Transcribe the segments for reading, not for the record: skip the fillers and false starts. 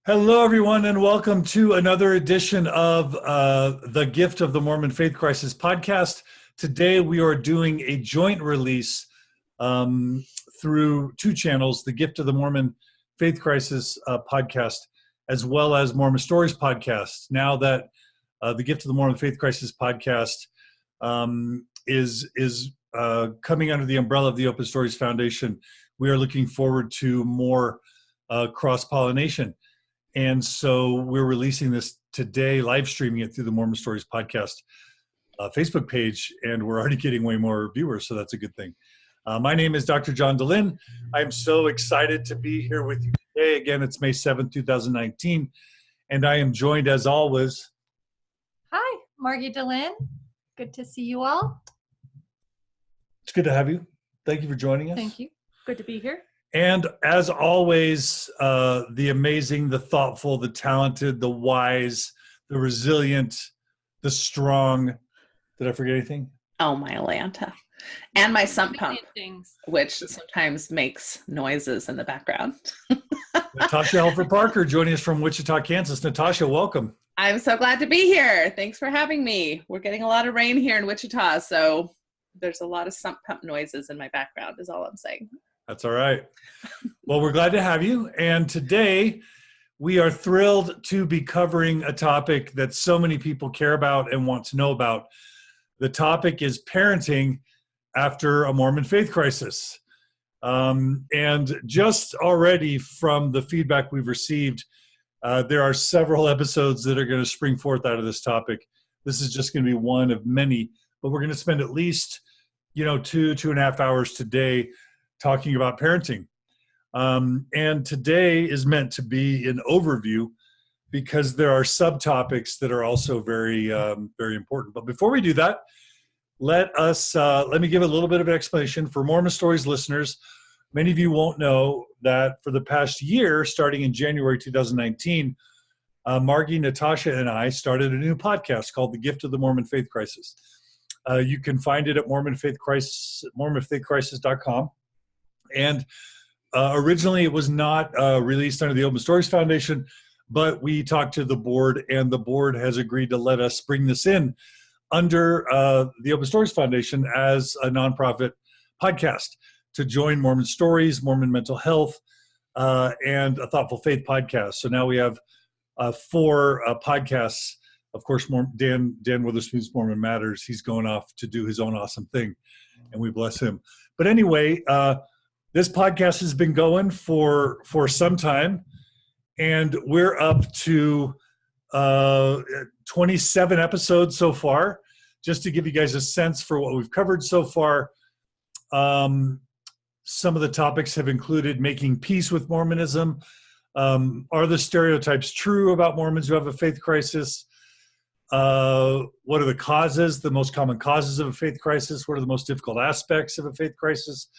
Hello, everyone, and welcome to another edition of the Gift of the Mormon Faith Crisis podcast. Today, we are doing a joint release through two channels, the Gift of the Mormon Faith Crisis podcast, as well as Mormon Stories podcast. Now that the Gift of the Mormon Faith Crisis podcast is coming under the umbrella of the Open Stories Foundation, we are looking forward to more cross-pollination. And so we're releasing this today, live streaming it through the Mormon Stories podcast Facebook page, and we're already getting way more viewers, so that's a good thing. My name is Dr. John Dehlin. I'm so excited to be here with you today. Again, it's May 7th, 2019, and I am joined, as always. Hi, Margi Dehlin. Good to see you all. It's good to have you. Thank you for joining us. Thank you. Good to be here. And as always, the amazing, the thoughtful, the talented, the wise, the resilient, the strong. Did I forget anything? Oh, my Atlanta. And my sump pump, which sometimes makes noises in the background. Natasha Helfer Parker joining us from Wichita, Kansas. Natasha, welcome. I'm so glad to be here. Thanks for having me. We're getting a lot of rain here in Wichita, so there's a lot of sump pump noises in my background is all I'm saying. That's all right. Well, we're glad to have you. And today we are thrilled to be covering a topic that so many people care about and want to know about. The topic is parenting after a Mormon faith crisis. And just already from the feedback we've received, there are several episodes that are going to spring forth out of this topic. This is just going to be one of many, but we're going to spend at least, 2.5 hours today talking about parenting. And today is meant to be an overview because there are subtopics that are also very, very important. But before we do that, let me give a little bit of an explanation for Mormon Stories listeners. Many of you won't know that for the past year, starting in January 2019, Margi, Natasha, and I started a new podcast called The Gift of the Mormon Faith Crisis. You can find it at mormonfaithcrisis.com. And originally it was not released under the Open Stories Foundation, but we talked to the board, and the board has agreed to let us bring this in under the Open Stories Foundation as a nonprofit podcast to join Mormon Stories, Mormon Mental Health, and a Thoughtful Faith podcast. So now we have 4 podcasts. Of course, Dan Witherspoon's Mormon Matters. He's going off to do his own awesome thing, and we bless him. But anyway, this podcast has been going for some time, and we're up to 27 episodes so far. Just to give you guys a sense for what we've covered so far, some of the topics have included making peace with Mormonism. Are the stereotypes true about Mormons who have a faith crisis? What are the causes, the most common causes of a faith crisis? What are the most difficult aspects of a faith crisis?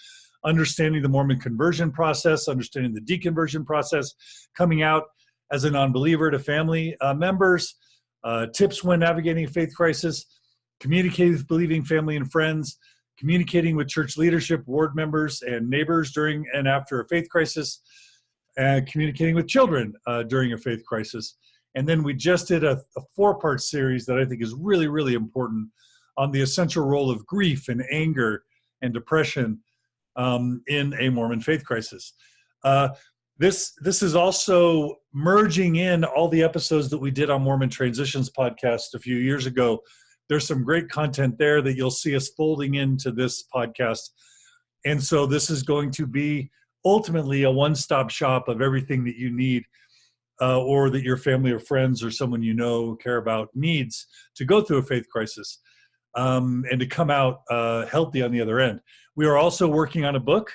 Understanding the Mormon conversion process, understanding the deconversion process, coming out as a non-believer to family members, tips when navigating a faith crisis, communicating with believing family and friends, communicating with church leadership, ward members, and neighbors during and after a faith crisis, and communicating with children during a faith crisis. And then we just did a 4-part series that I think is really, really important on the essential role of grief and anger and depression in a Mormon faith crisis. This is also merging in all the episodes that we did on Mormon Transitions podcast a few years ago. There's some great content there that you'll see us folding into this podcast. And so this is going to be ultimately a one-stop shop of everything that you need or that your family or friends or someone you know care about needs to go through a faith crisis and to come out healthy on the other end. We are also working on a book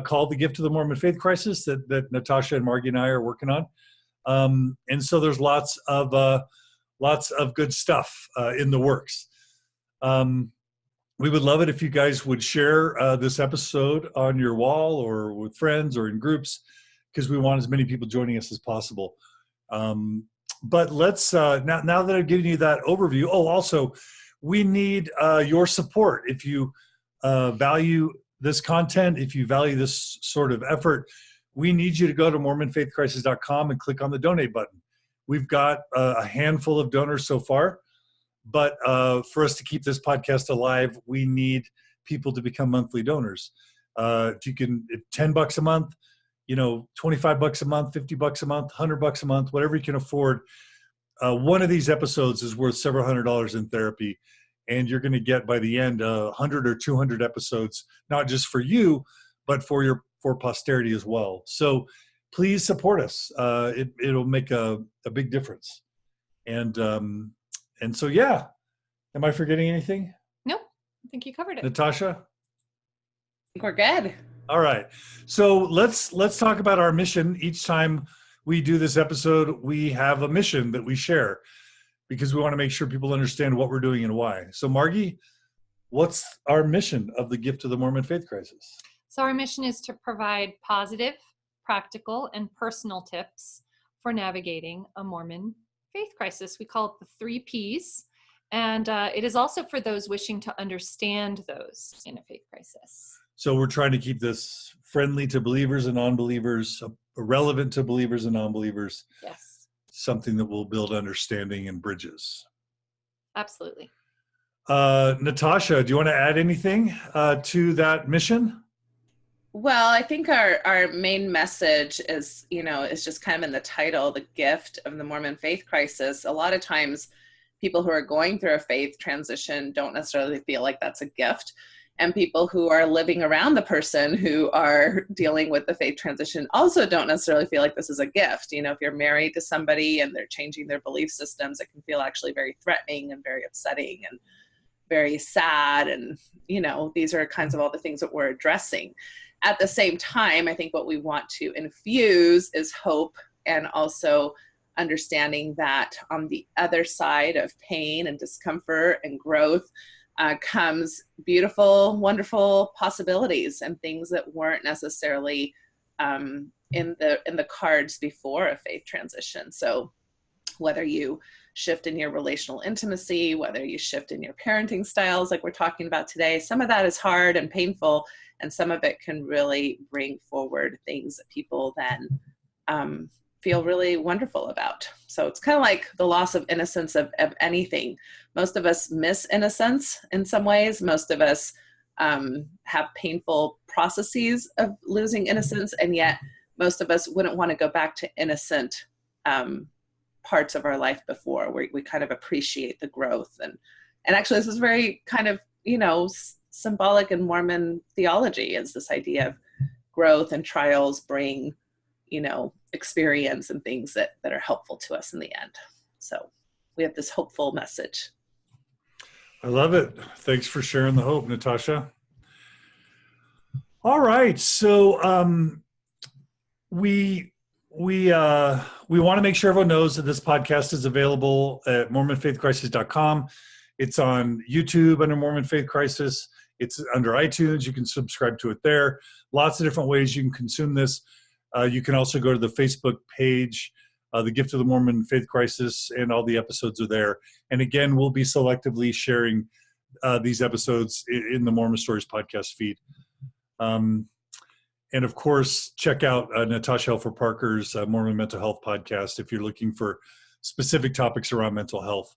called The Gift of the Mormon Faith Crisis that Natasha and Margi and I are working on. And so there's lots of good stuff in the works. We would love it if you guys would share this episode on your wall or with friends or in groups, because we want as many people joining us as possible. But let's, now that I've given you that overview, also, we need your support. If you value this content, if you value this sort of effort, we need you to go to mormonfaithcrisis.com and click on the donate button. We've got a handful of donors so far, but for us to keep this podcast alive, we need people to become monthly donors. If you can, $10 a month, $25 a month, $50 a month, $100 a month, whatever you can afford. One of these episodes is worth several $100s in therapy, and you're going to get by the end 100 or 200 episodes, not just for you, but for posterity as well. So please support us. It'll make a big difference. And so, yeah. Am I forgetting anything? Nope. I think you covered it. Natasha? I think we're good. All right. So let's talk about our mission. Each time we do this episode, we have a mission that we share because we want to make sure people understand what we're doing and why. So Margi, what's our mission of the Gift of the Mormon Faith Crisis? So our mission is to provide positive, practical, and personal tips for navigating a Mormon faith crisis. We call it the 3 Ps. And it is also for those wishing to understand those in a faith crisis. So we're trying to keep this friendly to believers and non-believers, relevant to believers and non-believers. Yes. Something that will build understanding and bridges. Absolutely. Natasha, do you want to add anything to that mission? Well, I think our main message is just kind of in the title, the gift of the Mormon faith crisis. A lot of times people who are going through a faith transition don't necessarily feel like that's a gift. And people who are living around the person who are dealing with the faith transition also don't necessarily feel like this is a gift. If you're married to somebody and they're changing their belief systems, it can feel actually very threatening and very upsetting and very sad. And, these are kinds of all the things that we're addressing. At the same time, I think what we want to infuse is hope and also understanding that on the other side of pain and discomfort and growth comes beautiful, wonderful possibilities and things that weren't necessarily in the cards before a faith transition. So whether you shift in your relational intimacy, whether you shift in your parenting styles like we're talking about today, some of that is hard and painful, and some of it can really bring forward things that people then feel really wonderful about. So it's kind of like the loss of innocence of anything. Most of us miss innocence in some ways. Most of us have painful processes of losing innocence, and yet most of us wouldn't want to go back to innocent parts of our life before. We kind of appreciate the growth. And actually this is very kind of, symbolic in Mormon theology, is this idea of growth and trials bring, experience and things that are helpful to us in the end. So we have this hopeful message. I love it. Thanks for sharing the hope, Natasha. All right. So we want to make sure everyone knows that this podcast is available at mormonfaithcrisis.com. It's on YouTube under Mormon Faith Crisis. It's under iTunes. You can subscribe to it there. Lots of different ways you can consume this. You can also go to the Facebook page, The Gift of the Mormon Faith Crisis, and all the episodes are there. And again, we'll be selectively sharing these episodes in the Mormon Stories podcast feed. And of course, check out Natasha Helfer Parker's Mormon Mental Health podcast if you're looking for specific topics around mental health.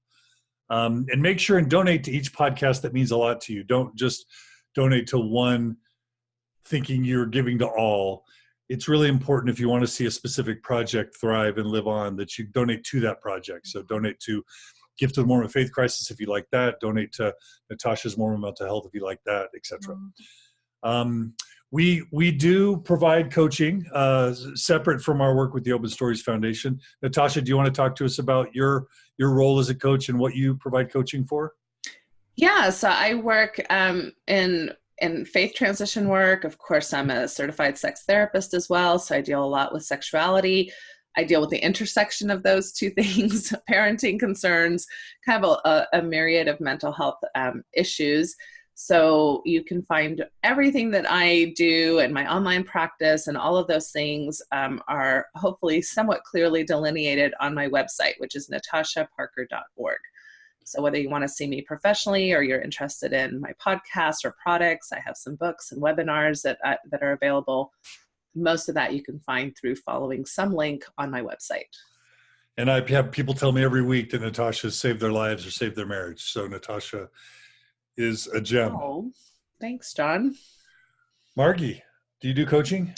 And make sure and donate to each podcast that means a lot to you. Don't just donate to one thinking you're giving to all. It's really important if you want to see a specific project thrive and live on that you donate to that project. So donate to Gift of the Mormon Faith Crisis if you like that. Donate to Natasha's Mormon Mental Health if you like that, etc. We do provide coaching separate from our work with the Open Stories Foundation. Natasha, do you want to talk to us about your role as a coach and what you provide coaching for? Yeah, so I work in faith transition work. Of course, I'm a certified sex therapist as well, so I deal a lot with sexuality. I deal with the intersection of those two things, parenting concerns, kind of a myriad of mental health issues. So you can find everything that I do and my online practice and all of those things are hopefully somewhat clearly delineated on my website, which is natashaparker.org. So whether you want to see me professionally or you're interested in my podcasts or products, I have some books and webinars that are available most of that you can find through following some link on my website. And I have people tell me every week that Natasha saved their lives or saved their marriage. So Natasha is a gem. Oh, thanks, John. Margi, do you do coaching?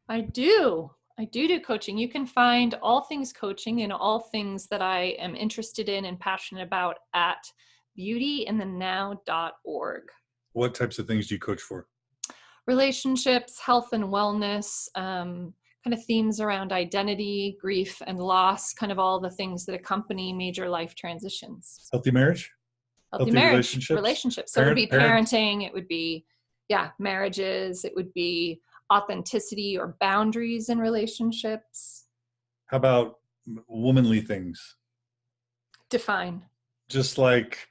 I do. I do coaching. You can find all things coaching and all things that I am interested in and passionate about at beautyinthenow.org. What types of things do you coach for? Relationships, health and wellness, kind of themes around identity, grief and loss, kind of all the things that accompany major life transitions. Healthy marriage? Healthy marriage, relationships. So it would be parenting, it would be, marriages, it would be authenticity or boundaries in relationships. How about womanly things? Define. Just like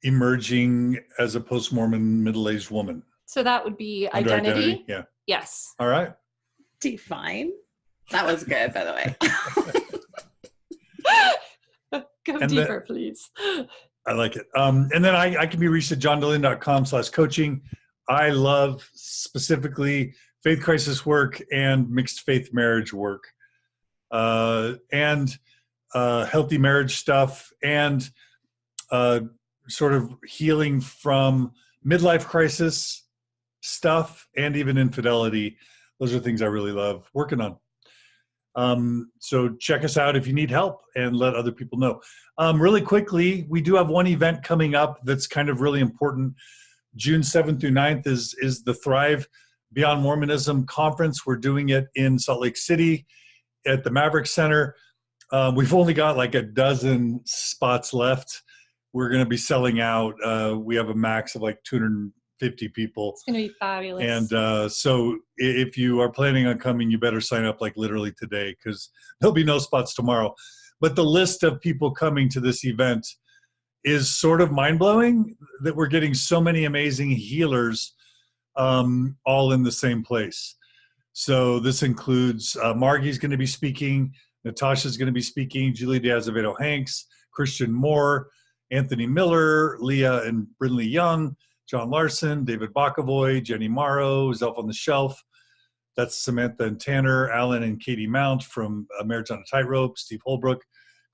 emerging as a post-Mormon middle-aged woman. So that would be identity? Yeah. Yes. All right. Define. That was good, by the way. Go deeper, please. I like it. And then I can be reached at johndehlin.com/coaching. I love specifically faith crisis work and mixed faith marriage work, and healthy marriage stuff, and sort of healing from midlife crisis stuff, and even infidelity. Those are things I really love working on. So check us out if you need help, and let other people know. Really quickly, we do have one event coming up that's kind of really important. June 7th through 9th is the Thrive Beyond Mormonism Conference. We're doing it in Salt Lake City at the Maverick Center. We've only got like a dozen spots left. We're going to be selling out. We have a max of like 250 people. It's going to be fabulous. And so if you are planning on coming, you better sign up like literally today, because there'll be no spots tomorrow. But the list of people coming to this event is sort of mind-blowing, that we're getting so many amazing healers all in the same place. So this includes Margi's going to be speaking, Natasha's going to be speaking, Julie Diaz-Avedo-Hanks, Christian Moore, Anthony Miller, Leah and Brinley Young, John Larson, David Bokovoy, Jenny Morrow, Zelf on the Shelf. That's Samantha and Tanner, Alan and Katie Mount from Marriage on a Tightrope, Steve Holbrook,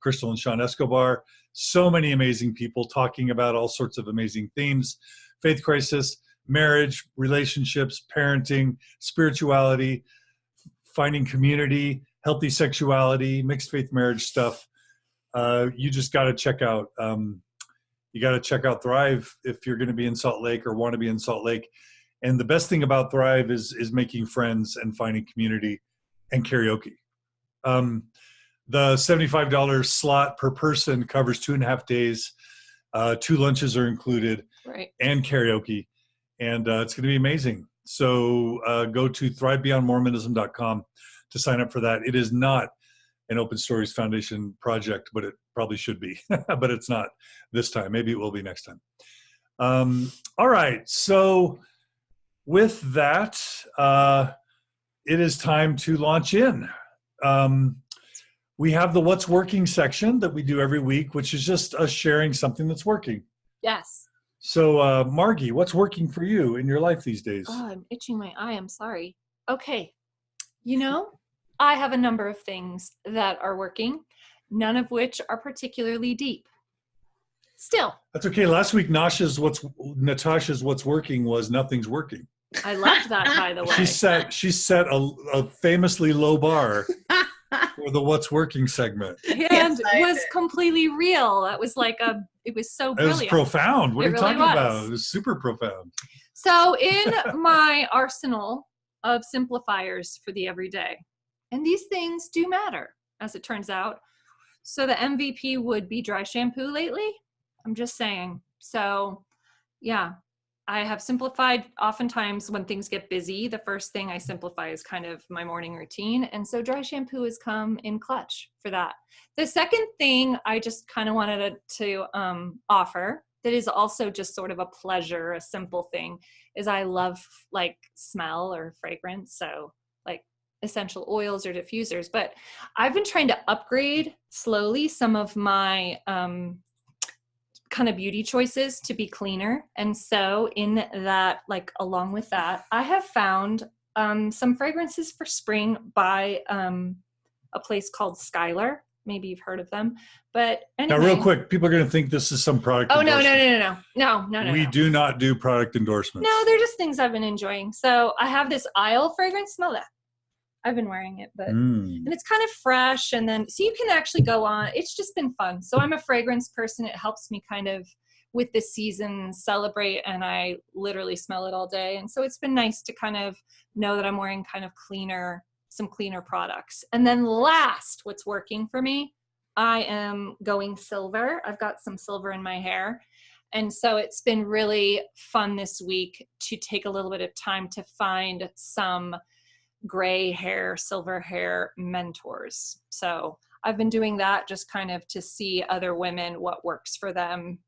Crystal and Sean Escobar. So many amazing people talking about all sorts of amazing themes: faith crisis, marriage, relationships, parenting, spirituality, finding community, healthy sexuality, mixed faith marriage stuff. You just got to check out. You got to check out Thrive if you're going to be in Salt Lake or want to be in Salt Lake. And the best thing about Thrive is making friends and finding community and karaoke. The $75 slot per person covers 2.5 days. 2 lunches are included, right, and karaoke. And it's going to be amazing. So go to thrivebeyondmormonism.com to sign up for that. It is not an Open Stories Foundation project, but it probably should be. But it's not this time. Maybe it will be next time. All right. So with that, it is time to launch in. We have the What's Working section that we do every week, which is just us sharing something that's working. Yes. So, Margi, what's working for you in your life these days? Oh, I'm itching my eye. I'm sorry. Okay. I have a number of things that are working, none of which are particularly deep. Still. That's okay. Last week, Natasha's What's Working was Nothing's Working. I loved that, by the way. She set a famously low bar for the What's Working segment. And it was completely real. That was it was so brilliant. It was profound. What are you talking about? It was super profound. So in my arsenal of simplifiers for the everyday, and these things do matter, as it turns out. So the MVP would be dry shampoo lately. I'm just saying. So yeah, I have simplified. Oftentimes when things get busy, the first thing I simplify is kind of my morning routine. And so dry shampoo has come in clutch for that. The second thing I just kind of wanted to offer that is also just sort of a pleasure, a simple thing, is I love like smell or fragrance. So like essential oils or diffusers, but I've been trying to upgrade slowly some of my kind of beauty choices to be cleaner. And so in that, like along with that, I have found some fragrances for spring by a place called Skylar. Maybe you've heard of them. But anyway. Now, real quick, people are going to think this is some product endorsement. No. We do not do product endorsements. No, they're just things I've been enjoying. So I have this Isle fragrance. Smell that. I've been wearing it, but and it's kind of fresh. And then, so you can actually go on. It's just been fun. So I'm a fragrance person. It helps me kind of with the season celebrate, and I literally smell it all day. And so it's been nice to kind of know that I'm wearing kind of some cleaner products. And then last, what's working for me, I am going silver. I've got some silver in my hair. And so it's been really fun this week to take a little bit of time to find some gray hair, silver hair mentors. So I've been doing that just kind of to see other women, what works for them.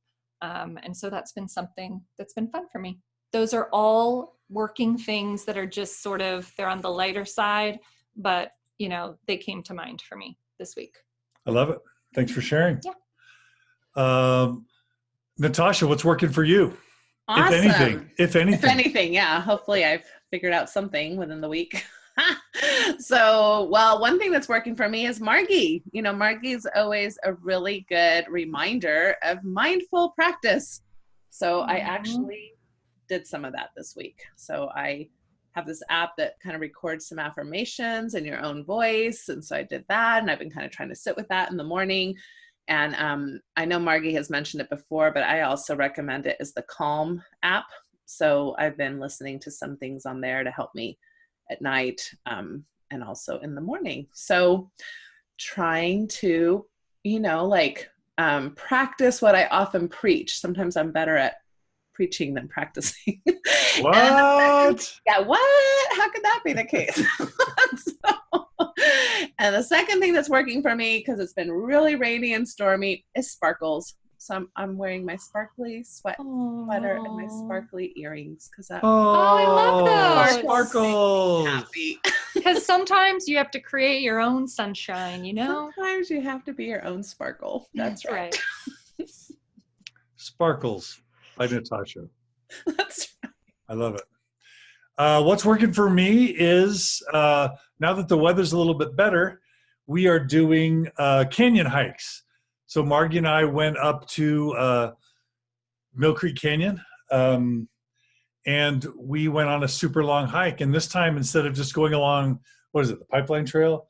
And so that's been something that's been fun for me. Those are all working things that are just sort of, they're on the lighter side, but they came to mind for me this week. I love it. Thanks for sharing. Yeah. Natasha, what's working for you? Awesome. If anything. Yeah. Hopefully I've figured out something within the week. So, well, one thing that's working for me is Margi. Margi is always a really good reminder of mindful practice. So I actually did some of that this week. So I have this app that kind of records some affirmations in your own voice. And so I did that, and I've been kind of trying to sit with that in the morning. And I know Margi has mentioned it before, but I also recommend it as the Calm app. So I've been listening to some things on there to help me at night and also in the morning. So trying to, practice what I often preach. Sometimes I'm better at preaching than practicing. What? What? How could that be the case? And the second thing that's working for me, because it's been really rainy and stormy, is sparkles. So I'm wearing my sparkly sweater and my sparkly earrings because that. I love those. Sparkles. Happy. Because sometimes you have to create your own sunshine, Sometimes you have to be your own sparkle. That's right. Sparkles by Natasha. That's right. I love it. What's working for me is now that the weather's a little bit better, we are doing canyon hikes. So Margi and I went up to Mill Creek Canyon, and we went on a super long hike. And this time, instead of just going along, the Pipeline Trail,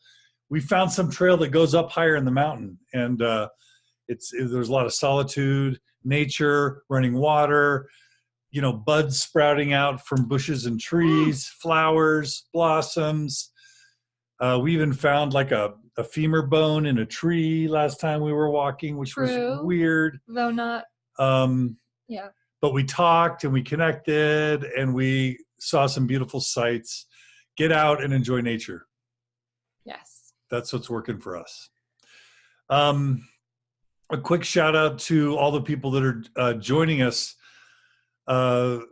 we found some trail that goes up higher in the mountain. And there's a lot of solitude, nature, running water, buds sprouting out from bushes and trees, flowers, blossoms. We even found like a femur bone in a tree last time we were walking, which was weird. Though not. Yeah. But we talked and we connected and we saw some beautiful sights. Get out and enjoy nature. Yes. That's what's working for us. A quick shout out to all the people that are joining us on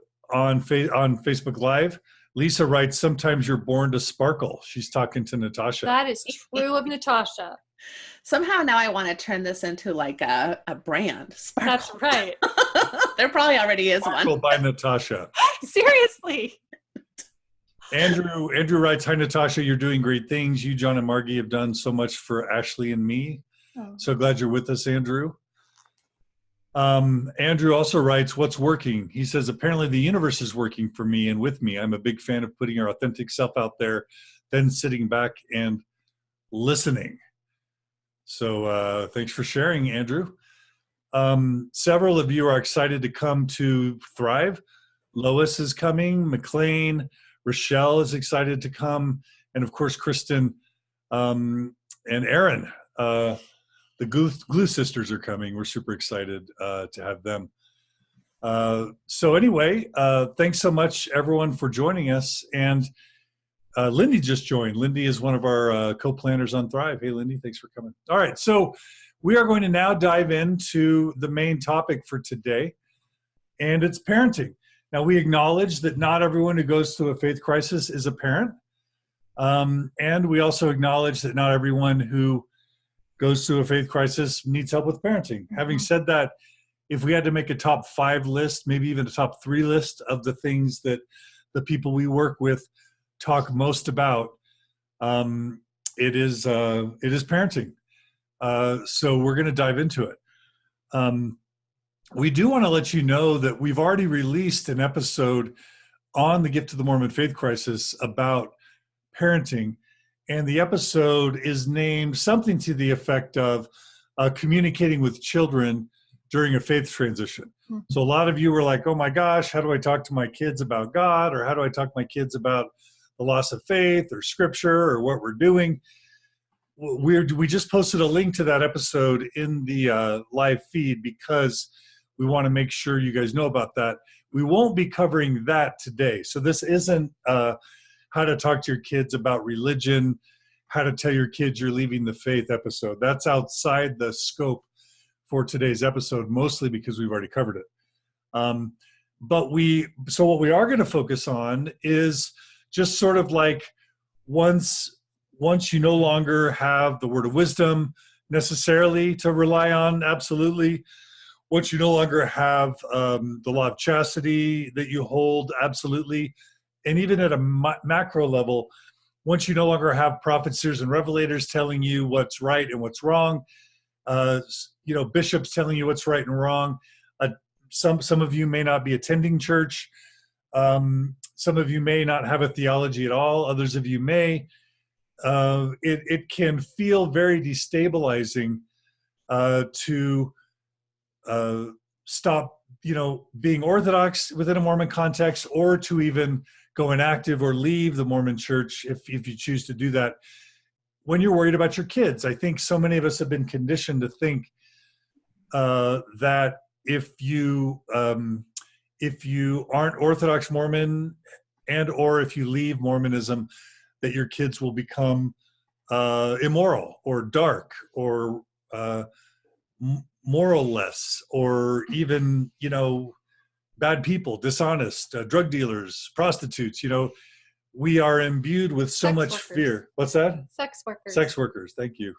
Facebook Live. Lisa writes, sometimes you're born to sparkle. She's talking to Natasha. That is true of Natasha. Somehow now I want to turn this into like a brand. Sparkle. That's right. There probably already is Sparkle one. by Natasha. Seriously. Andrew writes, hi, Natasha. You're doing great things. You, John, and Margi have done so much for Ashley and me. Oh. So glad you're with us, Andrew. Andrew also writes, what's working? He says, apparently the universe is working for me and with me. I'm a big fan of putting our authentic self out there, then sitting back and listening. So thanks for sharing, Andrew. Several of you are excited to come to Thrive. Lois is coming, McLean, Rochelle is excited to come, and of course, Kristen and Aaron. The Glue Sisters are coming. We're super excited to have them. So anyway, thanks so much, everyone, for joining us. And Lindy just joined. Lindy is one of our co-planners on Thrive. Hey, Lindy, thanks for coming. All right, so we are going to now dive into the main topic for today, and it's parenting. Now, we acknowledge that not everyone who goes through a faith crisis is a parent. And we also acknowledge that not everyone who goes through a faith crisis needs help with parenting. Having said that, if we had to make a top 5 list, maybe even a top 3 list of the things that the people we work with talk most about, it is parenting. So we're going to dive into it. We do want to let you know that we've already released an episode on the Gift of the Mormon Faith Crisis about parenting. And the episode is named something to the effect of communicating with children during a faith transition. Mm-hmm. So a lot of you were like, oh my gosh, how do I talk to my kids about God? Or how do I talk to my kids about the loss of faith or scripture or what we're doing? We just posted a link to that episode in the live feed because we want to make sure you guys know about that. We won't be covering that today. So this isn't how to talk to your kids about religion, how to tell your kids you're leaving the faith episode. That's outside the scope for today's episode, mostly because we've already covered it. So what we are going to focus on is just sort of like once you no longer have the word of wisdom necessarily to rely on, absolutely. Once you no longer have the law of chastity that you hold, absolutely. And even at a macro level, once you no longer have prophets, seers, and revelators telling you what's right and what's wrong, bishops telling you what's right and wrong. Some of you may not be attending church. Some of you may not have a theology at all. Others of you may. It can feel very destabilizing to stop, being Orthodox within a Mormon context, or to even go inactive or leave the Mormon church if you choose to do that. When you're worried about your kids, I think so many of us have been conditioned to think that if you aren't Orthodox Mormon and or if you leave Mormonism, that your kids will become immoral or dark or moralless or even, bad people, dishonest, drug dealers, prostitutes. We are imbued with so much fear. What's that? Sex workers. Sex workers. Thank you.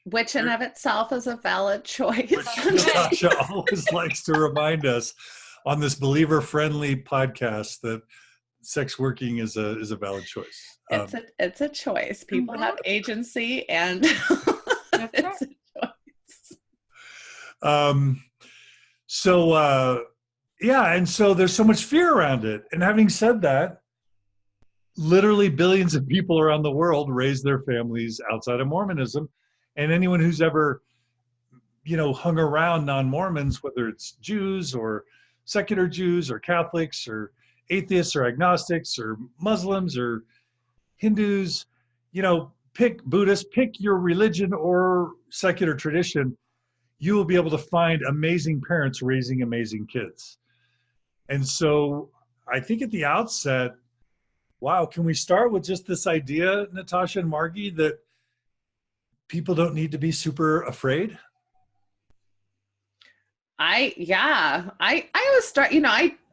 Which in of itself is a valid choice. Which Natasha always likes to remind us on this believer-friendly podcast that sex working is a valid choice. It's a choice. People have agency, and it's a choice. And so there's so much fear around it. And having said that, literally billions of people around the world raise their families outside of Mormonism. And anyone who's ever, hung around non-Mormons, whether it's Jews or secular Jews or Catholics or atheists or agnostics or Muslims or Hindus, pick Buddhists, pick your religion or secular tradition, you will be able to find amazing parents raising amazing kids. And so I think at the outset, wow, can we start with just this idea, Natasha and Margi, that people don't need to be super afraid? I always start,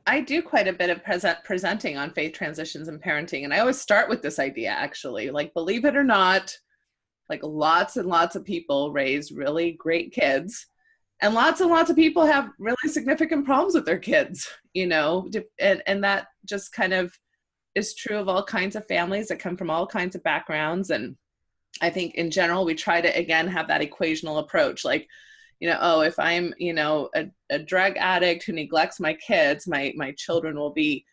I do quite a bit of presenting on faith transitions and parenting. And I always start with this idea, actually, like, believe it or not, like lots and lots of people raise really great kids, and lots of people have really significant problems with their kids, and that just kind of is true of all kinds of families that come from all kinds of backgrounds. And I think in general, we try to, again, have that equational approach. Like, if I'm, a drug addict who neglects my kids, my children will be,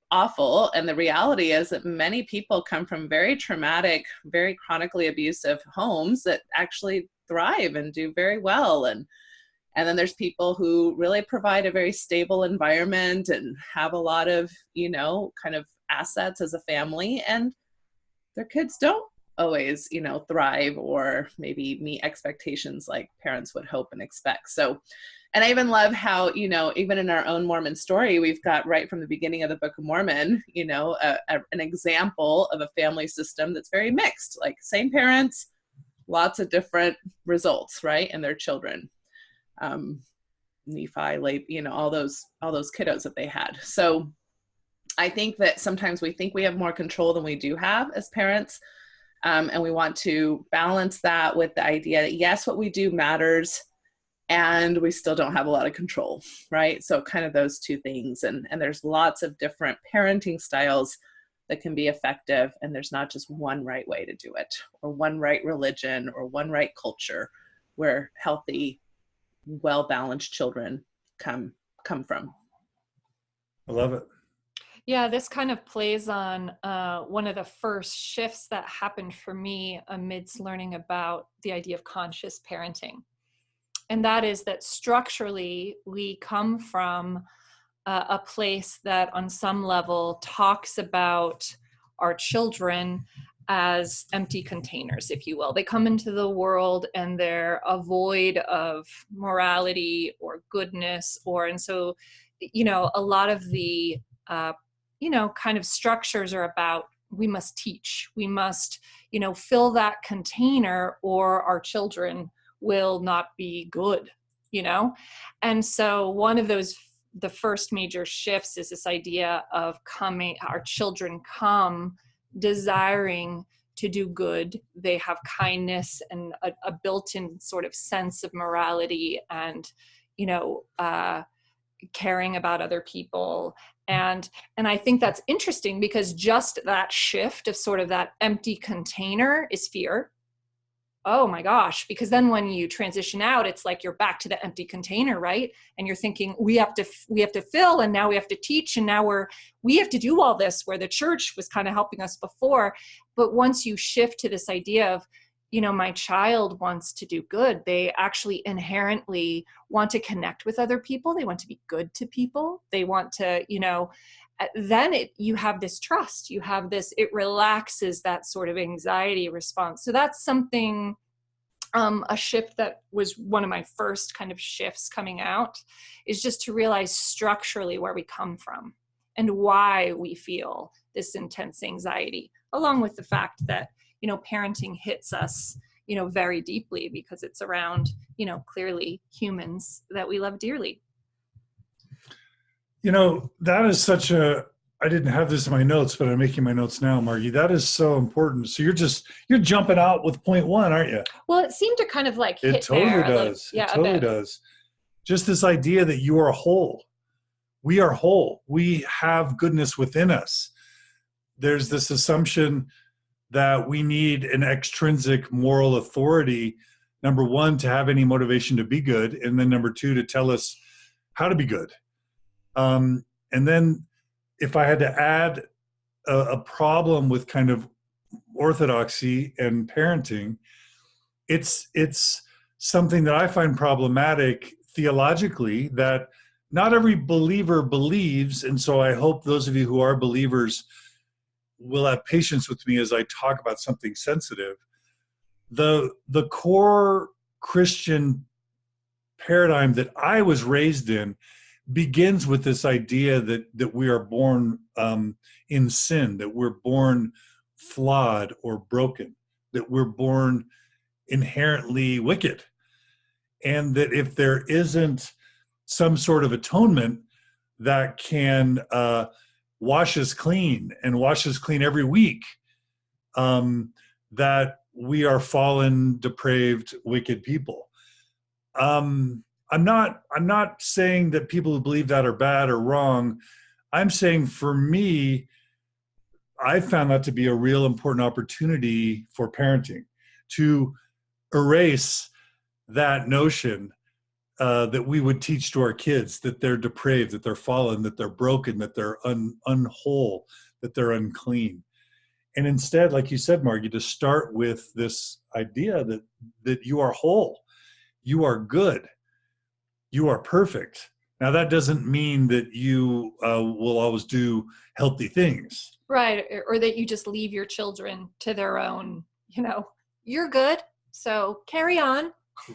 awful. And the reality is that many people come from very traumatic, very chronically abusive homes that actually thrive and do very well. And then there's people who really provide a very stable environment and have a lot of, kind of assets as a family, and their kids don't always, thrive or maybe meet expectations like parents would hope and expect. So, and I even love how, even in our own Mormon story, we've got right from the beginning of the Book of Mormon, an example of a family system that's very mixed, like same parents, lots of different results, right? And their children, Nephi, all those kiddos that they had. So I think that sometimes we think we have more control than we do have as parents. And we want to balance that with the idea that, yes, what we do matters. and we still don't have a lot of control, right? So kind of those two things. And there's lots of different parenting styles that can be effective. And there's not just one right way to do it, or one right religion, or one right culture where healthy, well-balanced children come from. I love it. Yeah, this kind of plays on one of the first shifts that happened for me amidst learning about the idea of conscious parenting. And that is that structurally, we come from a place that on some level talks about our children as empty containers, if you will. They come into the world and they're a void of morality or goodness, and so, a lot of the kind of structures are about, we must teach, we must, fill that container, or our children will not be good, And so one of the first major shifts is this idea of our children come desiring to do good. They have kindness and a built-in sort of sense of morality and, caring about other people. And I think that's interesting, because just that shift of sort of that empty container is fear. Oh my gosh, because then when you transition out, it's like you're back to the empty container, right? And you're thinking, we have to fill, and now we have to teach, and now we have to do all this, where the church was kind of helping us before. But once you shift to this idea of, my child wants to do good, they actually inherently want to connect with other people. They want to be good to people. They want to, then you have this trust, you have this, it relaxes that sort of anxiety response. So that's something, a shift that was one of my first kind of shifts coming out, is just to realize structurally where we come from and why we feel this intense anxiety, along with the fact that, parenting hits us, very deeply, because it's around, clearly humans that we love dearly. That is I didn't have this in my notes, but I'm making my notes now, Margie. That is so important. So you're jumping out with point one, aren't you? Well, it seemed to kind of like hit it totally there. Does. Yeah, it totally does. Just this idea that you are whole. We are whole. We have goodness within us. There's this assumption that we need an extrinsic moral authority, number one, to have any motivation to be good, and then number two, to tell us how to be good. And then if I had to add a problem with kind of orthodoxy and parenting, it's something that I find problematic theologically, that not every believer believes. And so I hope those of you who are believers will have patience with me as I talk about something sensitive. The core Christian paradigm that I was raised in begins with this idea that we are born in sin, that we're born flawed or broken, that we're born inherently wicked, and that if there isn't some sort of atonement that can wash us clean every week, that we are fallen, depraved, wicked people. I'm not saying that people who believe that are bad or wrong. I'm saying, for me, I found that to be a real important opportunity for parenting, to erase that notion that we would teach to our kids that they're depraved, that they're fallen, that they're broken, that they're unwhole, that they're unclean. And instead, like you said, Margie, to start with this idea that you are whole, you are good, you are perfect. Now, that doesn't mean that you will always do healthy things. Right, or that you just leave your children to their own, you're good, so carry on.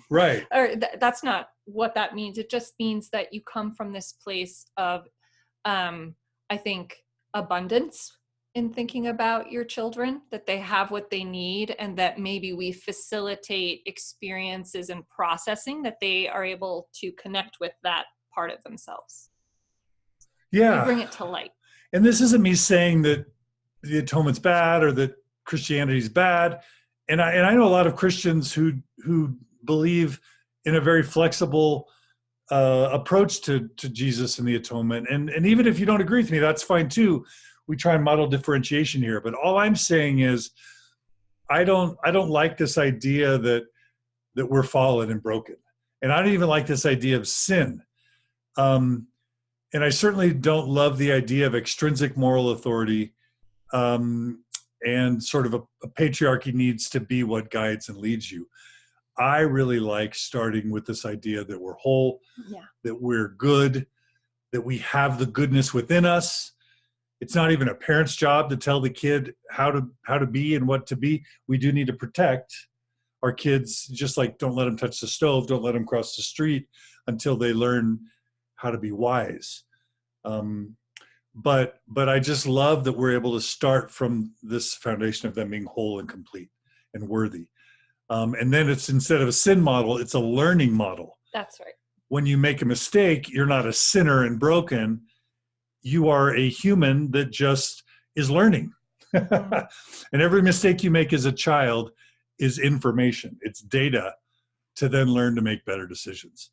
Right. Or that's not what that means. It just means that you come from this place of, I think, abundance in thinking about your children, that they have what they need, and that maybe we facilitate experiences and processing that they are able to connect with that part of themselves. Yeah. We bring it to light. And this isn't me saying that the atonement's bad or that Christianity's bad. And I know a lot of Christians who believe in a very flexible approach to Jesus and the atonement. And even if you don't agree with me, that's fine too. We try and model differentiation here. But all I'm saying is, I don't like this idea that we're fallen and broken. And I don't even like this idea of sin. And I certainly don't love the idea of extrinsic moral authority, and sort of a patriarchy needs to be what guides and leads you. I really like starting with this idea that we're whole, that we're good, that we have the goodness within us. It's not even a parent's job to tell the kid how to be and what to be. We do need to protect our kids, just like don't let them touch the stove, don't let them cross the street until they learn how to be wise. But I just love that we're able to start from this foundation of them being whole and complete and worthy. And then it's, instead of a sin model, it's a learning model. That's right. When you make a mistake, you're not a sinner and broken. You are a human that just is learning. And every mistake you make as a child is information. It's data to then learn to make better decisions.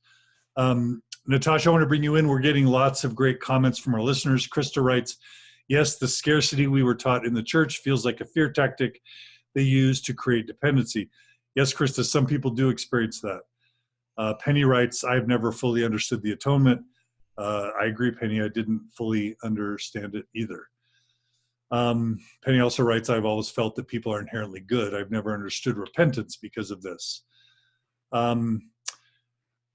Natasha, I want to bring you in. We're getting lots of great comments from our listeners. Krista writes, yes, the scarcity we were taught in the church feels like a fear tactic they use to create dependency. Yes, Krista, some people do experience that. Penny writes, I've never fully understood the atonement. I agree, Penny. I didn't fully understand it either. Penny also writes, I've always felt that people are inherently good. I've never understood repentance because of this.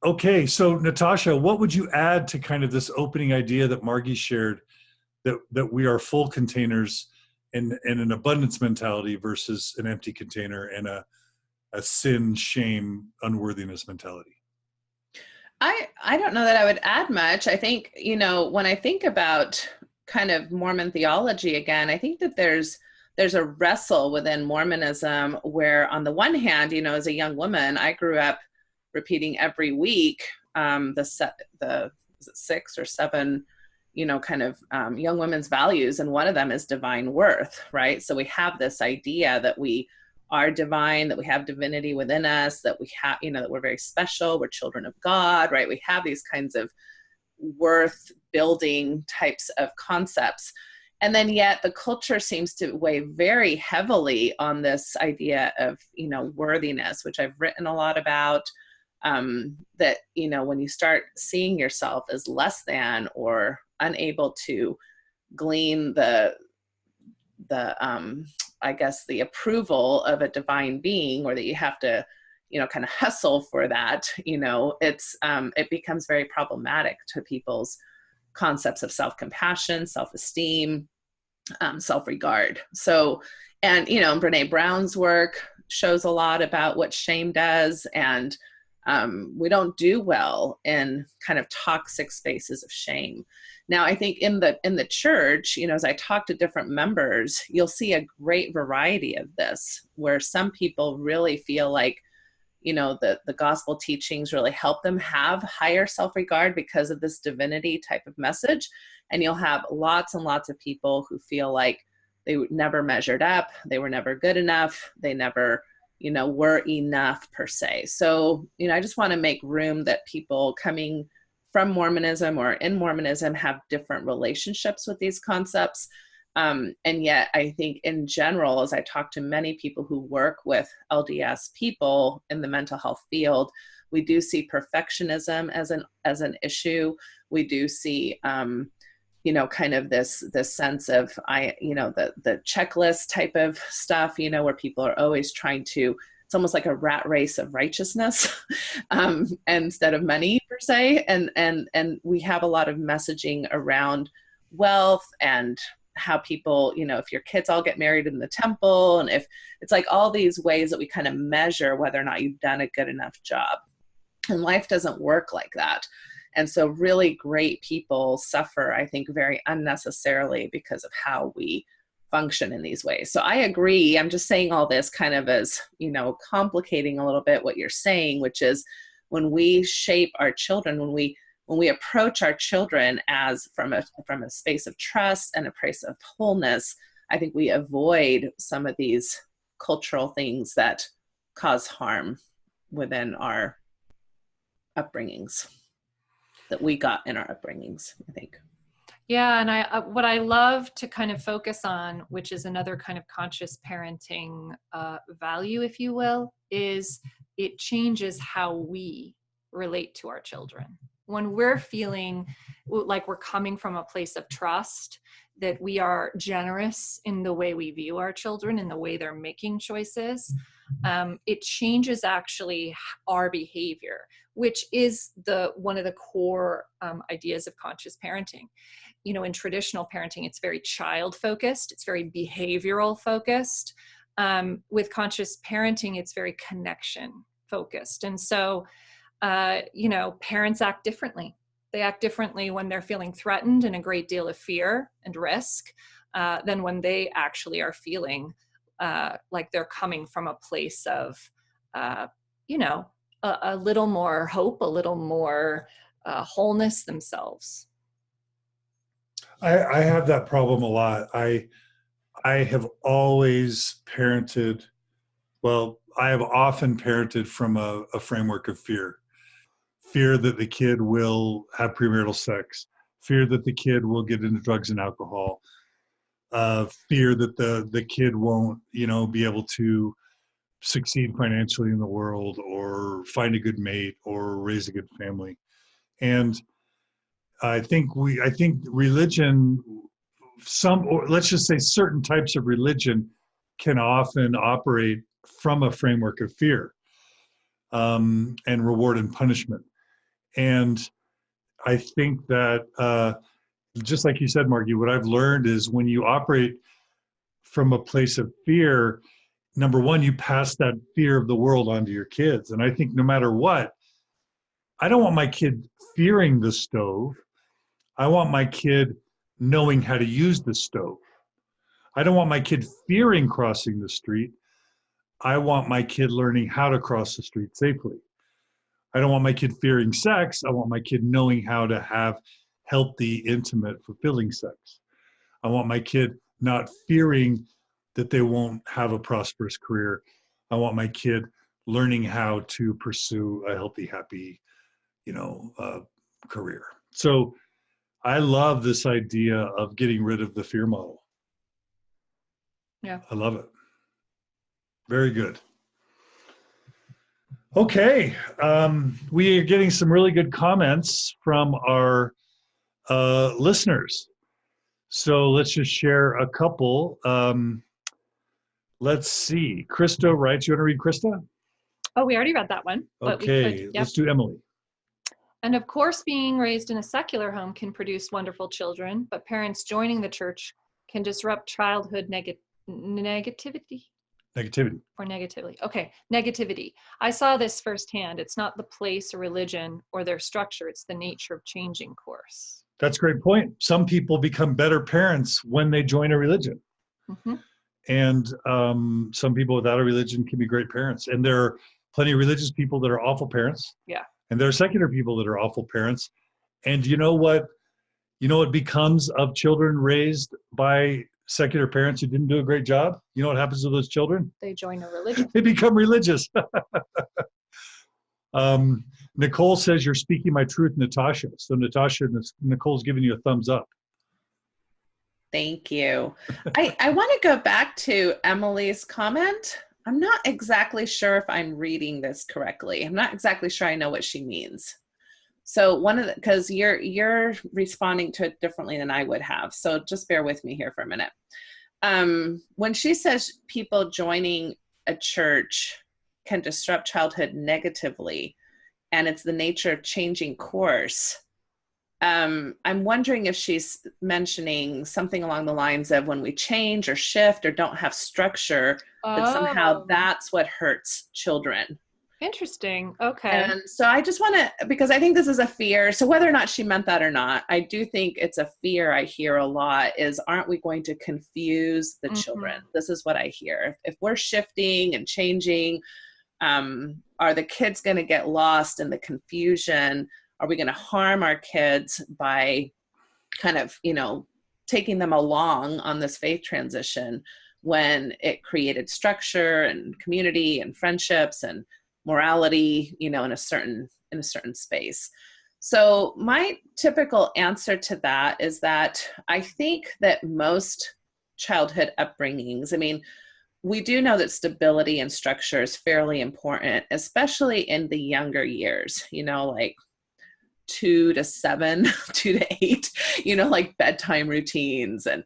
Okay, so Natasha, what would you add to kind of this opening idea that Margi shared, that we are full containers and an abundance mentality versus an empty container and a sin, shame, unworthiness mentality? I don't know that I would add much. I think, when I think about kind of Mormon theology again, I think that there's a wrestle within Mormonism where, on the one hand, as a young woman, I grew up repeating every week the 6 or 7 young women's values, and one of them is divine worth, right? So we have this idea that we are divine, that we have divinity within us, that we have, that we're very special, we're children of God, right? We have these kinds of worth building types of concepts. And then yet the culture seems to weigh very heavily on this idea of, worthiness, which I've written a lot about, that, when you start seeing yourself as less than or unable to glean the approval of a divine being, or that you have to, kind of hustle for that, it becomes very problematic to people's concepts of self-compassion, self-esteem, self-regard. So, and, Brene Brown's work shows a lot about what shame does. And we don't do well in kind of toxic spaces of shame. Now, I think in the church, as I talk to different members, you'll see a great variety of this, where some people really feel like, the gospel teachings really help them have higher self-regard because of this divinity type of message. And you'll have lots and lots of people who feel like they never measured up, they were never good enough, they never, were enough per se. So, I just want to make room that people coming from Mormonism or in Mormonism have different relationships with these concepts. And yet I think in general, as I talk to many people who work with LDS people in the mental health field, we do see perfectionism as an issue. We do see, kind of this sense of, the checklist type of stuff, where people are always trying to, it's almost like a rat race of righteousness instead of money per se. And we have a lot of messaging around wealth and how people, if your kids all get married in the temple, and if it's like all these ways that we kind of measure whether or not you've done a good enough job. And life doesn't work like that. And so really great people suffer, I think, very unnecessarily because of how we function in these ways. So I agree. I'm just saying all this kind of as, complicating a little bit what you're saying, which is when we shape our children, when we approach our children as from a space of trust and a place of wholeness, I think we avoid some of these cultural things that cause harm within our upbringings that we got in our upbringings, I think. Yeah, and what I love to kind of focus on, which is another kind of conscious parenting value, if you will, is it changes how we relate to our children. When we're feeling like we're coming from a place of trust, that we are generous in the way we view our children, in the way they're making choices, it changes actually our behavior, which is one of the core ideas of conscious parenting. You know, in traditional parenting, it's very child focused, it's very behavioral focused. With conscious parenting, it's very connection focused. And so, you know, parents act differently. They act differently when they're feeling threatened and a great deal of fear and risk than when they actually are feeling like they're coming from a place of, you know, a little more hope, a little more wholeness themselves. I have that problem a lot. I have always parented, well, I have often parented from a framework of fear. Fear that the kid will have premarital sex, fear that the kid will get into drugs and alcohol, fear that the kid won't, you know, be able to succeed financially in the world or find a good mate or raise a good family. And I think religion, or let's just say certain types of religion, can often operate from a framework of fear and reward and punishment. And I think that, just like you said, Margie, what I've learned is when you operate from a place of fear, number one, you pass that fear of the world onto your kids. And I think no matter what, I don't want my kid fearing the stove. I want my kid knowing how to use the stove. I don't want my kid fearing crossing the street. I want my kid learning how to cross the street safely. I don't want my kid fearing sex. I want my kid knowing how to have healthy, intimate, fulfilling sex. I want my kid not fearing that they won't have a prosperous career. I want my kid learning how to pursue a healthy, happy, you know, career. So I love this idea of getting rid of the fear model. Yeah. I love it. Very good. Okay. We are getting some really good comments from our listeners. So let's just share a couple. Let's see. Krista writes, you want to read Krista? Oh, we already read that one. But Okay, we could, yep. Let's do Emily. And of course, being raised in a secular home can produce wonderful children, but parents joining the church can disrupt childhood negativity. Negativity. Or negatively. Okay, negativity. I saw this firsthand. It's not the place or religion or their structure, it's the nature of changing course. That's a great point. Some people become better parents when they join a religion. Mm-hmm. And some people without a religion can be great parents. And there are plenty of religious people that are awful parents. Yeah. And there are secular people that are awful parents. And you know what becomes of children raised by secular parents who didn't do a great job? You know what happens to those children? They join a religion. They become religious. Nicole says, you're speaking my truth, Natasha. So Natasha, Nicole's giving you a thumbs up. Thank you. I want to go back to Emily's comment. I'm not exactly sure if I'm reading this correctly. I'm not exactly sure I know what she means. So because you're responding to it differently than I would have. So just bear with me here for a minute. When she says people joining a church can disrupt childhood negatively, and it's the nature of changing course, I'm wondering if she's mentioning something along the lines of when we change or shift or don't have structure, that somehow that's what hurts children. Interesting. Okay. And so I just want to, because I think this is a fear. So whether or not she meant that or not, I do think it's a fear I hear a lot is, aren't we going to confuse the children? This is what I hear. If we're shifting and changing, are the kids going to get lost in the confusion? Are we going to harm our kids by kind of, taking them along on this faith transition when it created structure and community and friendships and morality, in a certain in a certain space. So my typical answer to that is that I think that most childhood upbringings, I mean, we do know that stability and structure is fairly important, especially in the younger years, like 2 to 7, 2 to 8, like bedtime routines and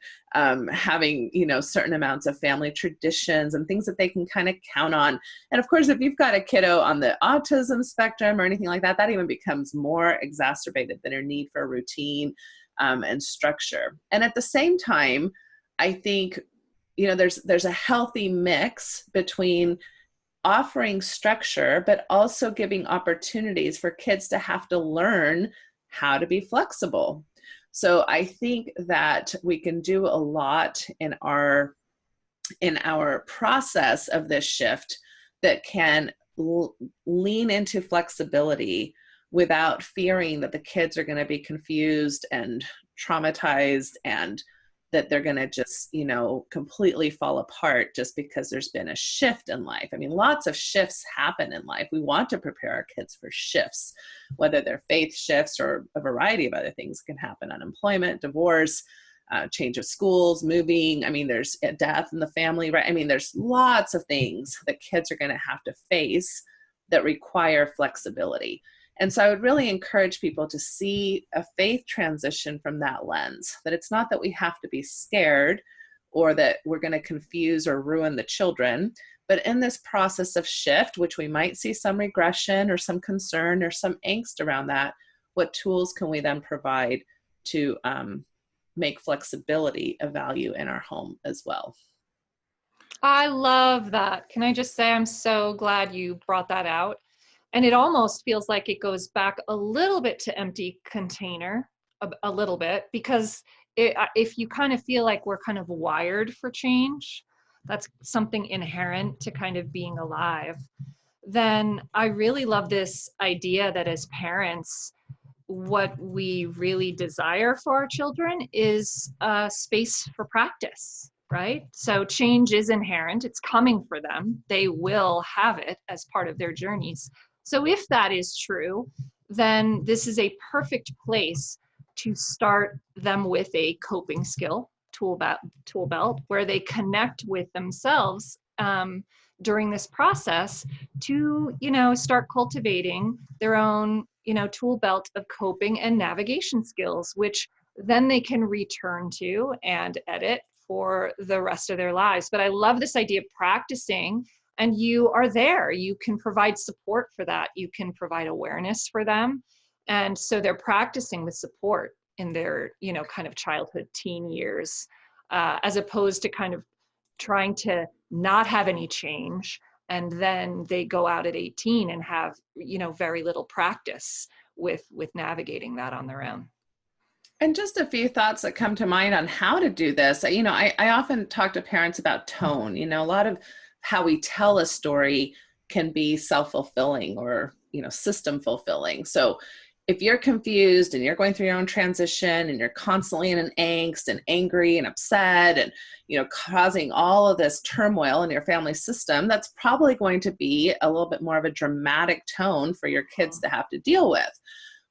having, certain amounts of family traditions and things that they can kind of count on. And of course, if you've got a kiddo on the autism spectrum or anything like that, that even becomes more exacerbated than their need for routine and structure. And at the same time, I think, there's a healthy mix between offering structure, but also giving opportunities for kids to have to learn how to be flexible. So I think that we can do a lot in our process of this shift that can lean into flexibility without fearing that the kids are going to be confused and traumatized and that they're going to just, completely fall apart just because there's been a shift in life. I mean, lots of shifts happen in life. We want to prepare our kids for shifts, whether they're faith shifts or a variety of other things can happen: unemployment, divorce, change of schools, moving. I mean, there's death in the family, right? I mean, there's lots of things that kids are going to have to face that require flexibility. And so I would really encourage people to see a faith transition from that lens, that it's not that we have to be scared or that we're going to confuse or ruin the children, but in this process of shift, which we might see some regression or some concern or some angst around that, what tools can we then provide to make flexibility a value in our home as well? I love that. Can I just say I'm so glad you brought that out. And it almost feels like it goes back a little bit to empty container, a little bit, because if you kind of feel like we're kind of wired for change, that's something inherent to kind of being alive, then I really love this idea that as parents, what we really desire for our children is a space for practice, right? So change is inherent. It's coming for them. They will have it as part of their journeys. So if that is true, then this is a perfect place to start them with a coping skill tool belt where they connect with themselves during this process to, start cultivating their own, tool belt of coping and navigation skills, which then they can return to and edit for the rest of their lives. But I love this idea of practicing. And you are there. You can provide support for that. You can provide awareness for them. And so they're practicing with support in their, kind of childhood, teen years, as opposed to kind of trying to not have any change. And then they go out at 18 and have, very little practice with navigating that on their own. And just a few thoughts that come to mind on how to do this. I often talk to parents about tone. A lot of how we tell a story can be self-fulfilling or, system fulfilling. So if you're confused and you're going through your own transition and you're constantly in an angst and angry and upset and, causing all of this turmoil in your family system, that's probably going to be a little bit more of a dramatic tone for your kids to have to deal with.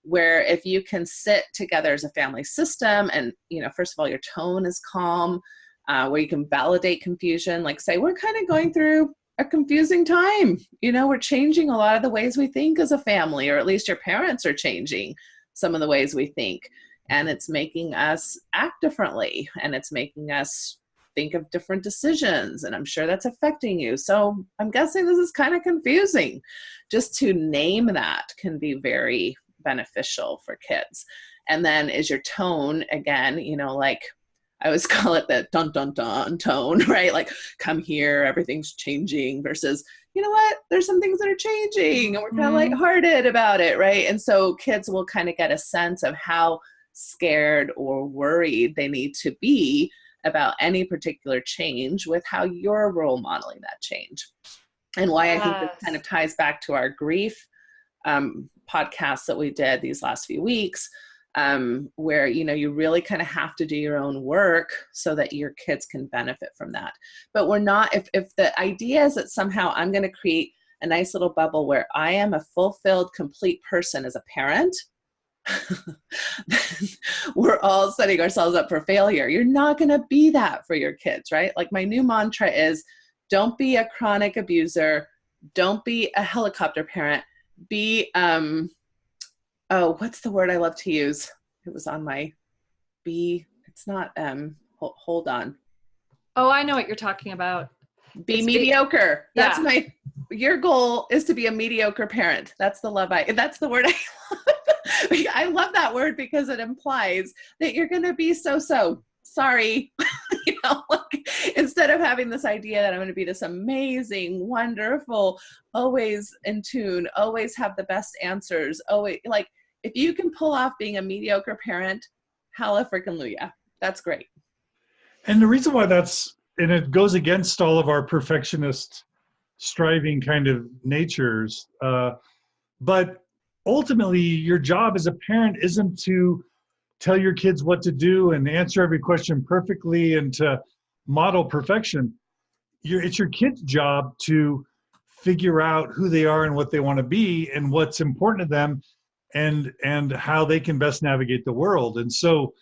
Where if you can sit together as a family system and, first of all, your tone is calm, where you can validate confusion, like say, we're kind of going through a confusing time. We're changing a lot of the ways we think as a family, or at least your parents are changing some of the ways we think. And it's making us act differently, and it's making us think of different decisions. And I'm sure that's affecting you. So I'm guessing this is kind of confusing. Just to name that can be very beneficial for kids. And then is your tone, again, like I always call it that dun, dun, dun tone, right? Like, come here, everything's changing, versus, you know what, there's some things that are changing and we're kind of lighthearted about it, right? And so kids will kind of get a sense of how scared or worried they need to be about any particular change with how you're role modeling that change. And why I think this kind of ties back to our grief podcasts that we did these last few weeks, where, you really kind of have to do your own work so that your kids can benefit from that. But we're not, if the idea is that somehow I'm going to create a nice little bubble where I am a fulfilled, complete person as a parent, we're all setting ourselves up for failure. You're not going to be that for your kids, right? Like my new mantra is, don't be a chronic abuser. Don't be a helicopter parent. Be, what's the word I love to use? It was on my it's not, hold on. Oh, I know what you're talking about. Be mediocre. That's yeah. Your goal is to be a mediocre parent. That's the word I love. I love that word because it implies that you're going to be so. Sorry. Like, instead of having this idea that I'm going to be this amazing, wonderful, always in tune, always have the best answers, always, like, if you can pull off being a mediocre parent, hallelujah. That's great. And the reason why and it goes against all of our perfectionist striving kind of natures, but ultimately your job as a parent isn't to tell your kids what to do and answer every question perfectly and to model perfection. It's your kid's job to figure out who they are and what they want to be and what's important to them and how they can best navigate the world. And so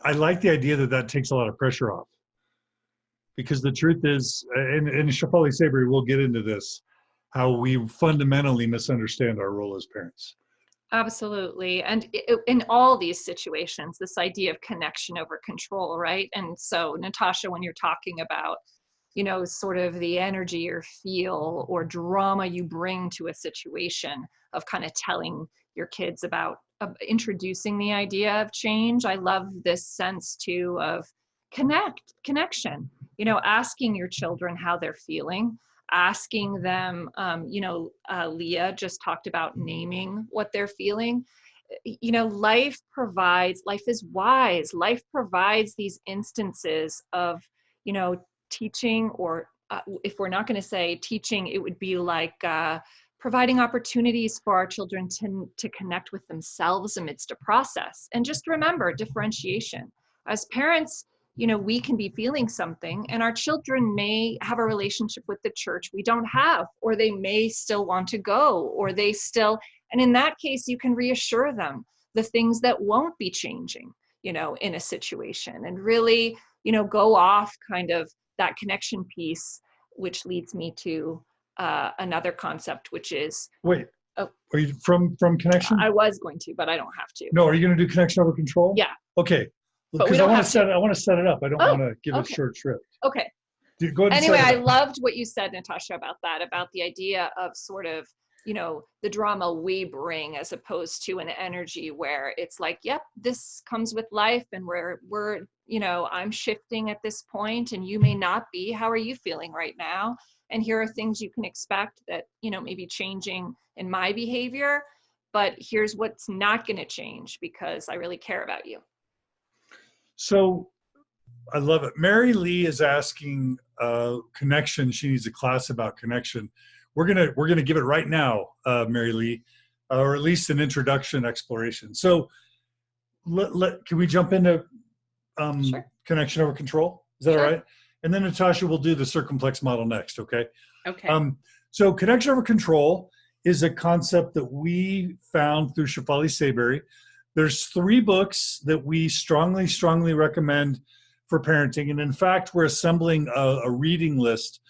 I like the idea that takes a lot of pressure off, because the truth is, and Shefali Sabri, we'll get into this, how we fundamentally misunderstand our role as parents. Absolutely. And in all these situations, this idea of connection over control, right? And so, Natasha, when you're talking about, sort of the energy or feel or drama you bring to a situation of kind of telling your kids about introducing the idea of change, I love this sense too of connection, asking your children how they're feeling, asking them, Leah just talked about naming what they're feeling. Life is wise. Life provides these instances of, teaching, or if we're not going to say teaching, it would be like providing opportunities for our children to connect with themselves amidst a process. And just remember differentiation. As parents, we can be feeling something and our children may have a relationship with the church we don't have, or they may still want to go, and in that case, you can reassure them the things that won't be changing, in a situation, and really, go off kind of that connection piece, which leads me to another concept, which is... Wait, are you from connection? I was going to, but I don't have to. No, are you going to do connection over control? Yeah. Okay. Because I want to set it up. I don't want to give it short shrift. Okay. Go ahead. Anyway, I loved what you said, Natasha, about the idea of sort of, the drama we bring as opposed to an energy where it's like, yep, this comes with life and we're, I'm shifting at this point and you may not be. How are you feeling right now? And here are things you can expect that, maybe changing in my behavior, but here's what's not going to change because I really care about you. So I love it. Mary Lee is asking connection. She needs a class about connection. We're gonna give it right now, Mary Lee, or at least an introduction exploration. So can we jump into Sure. connection over control? Is that Sure. all right? And then Natasha will do the circumplex model next. Okay. Okay. So connection over control is a concept that we found through Shefali Sabri. There's 3 books that we strongly, strongly recommend for parenting. And in fact, we're assembling a reading list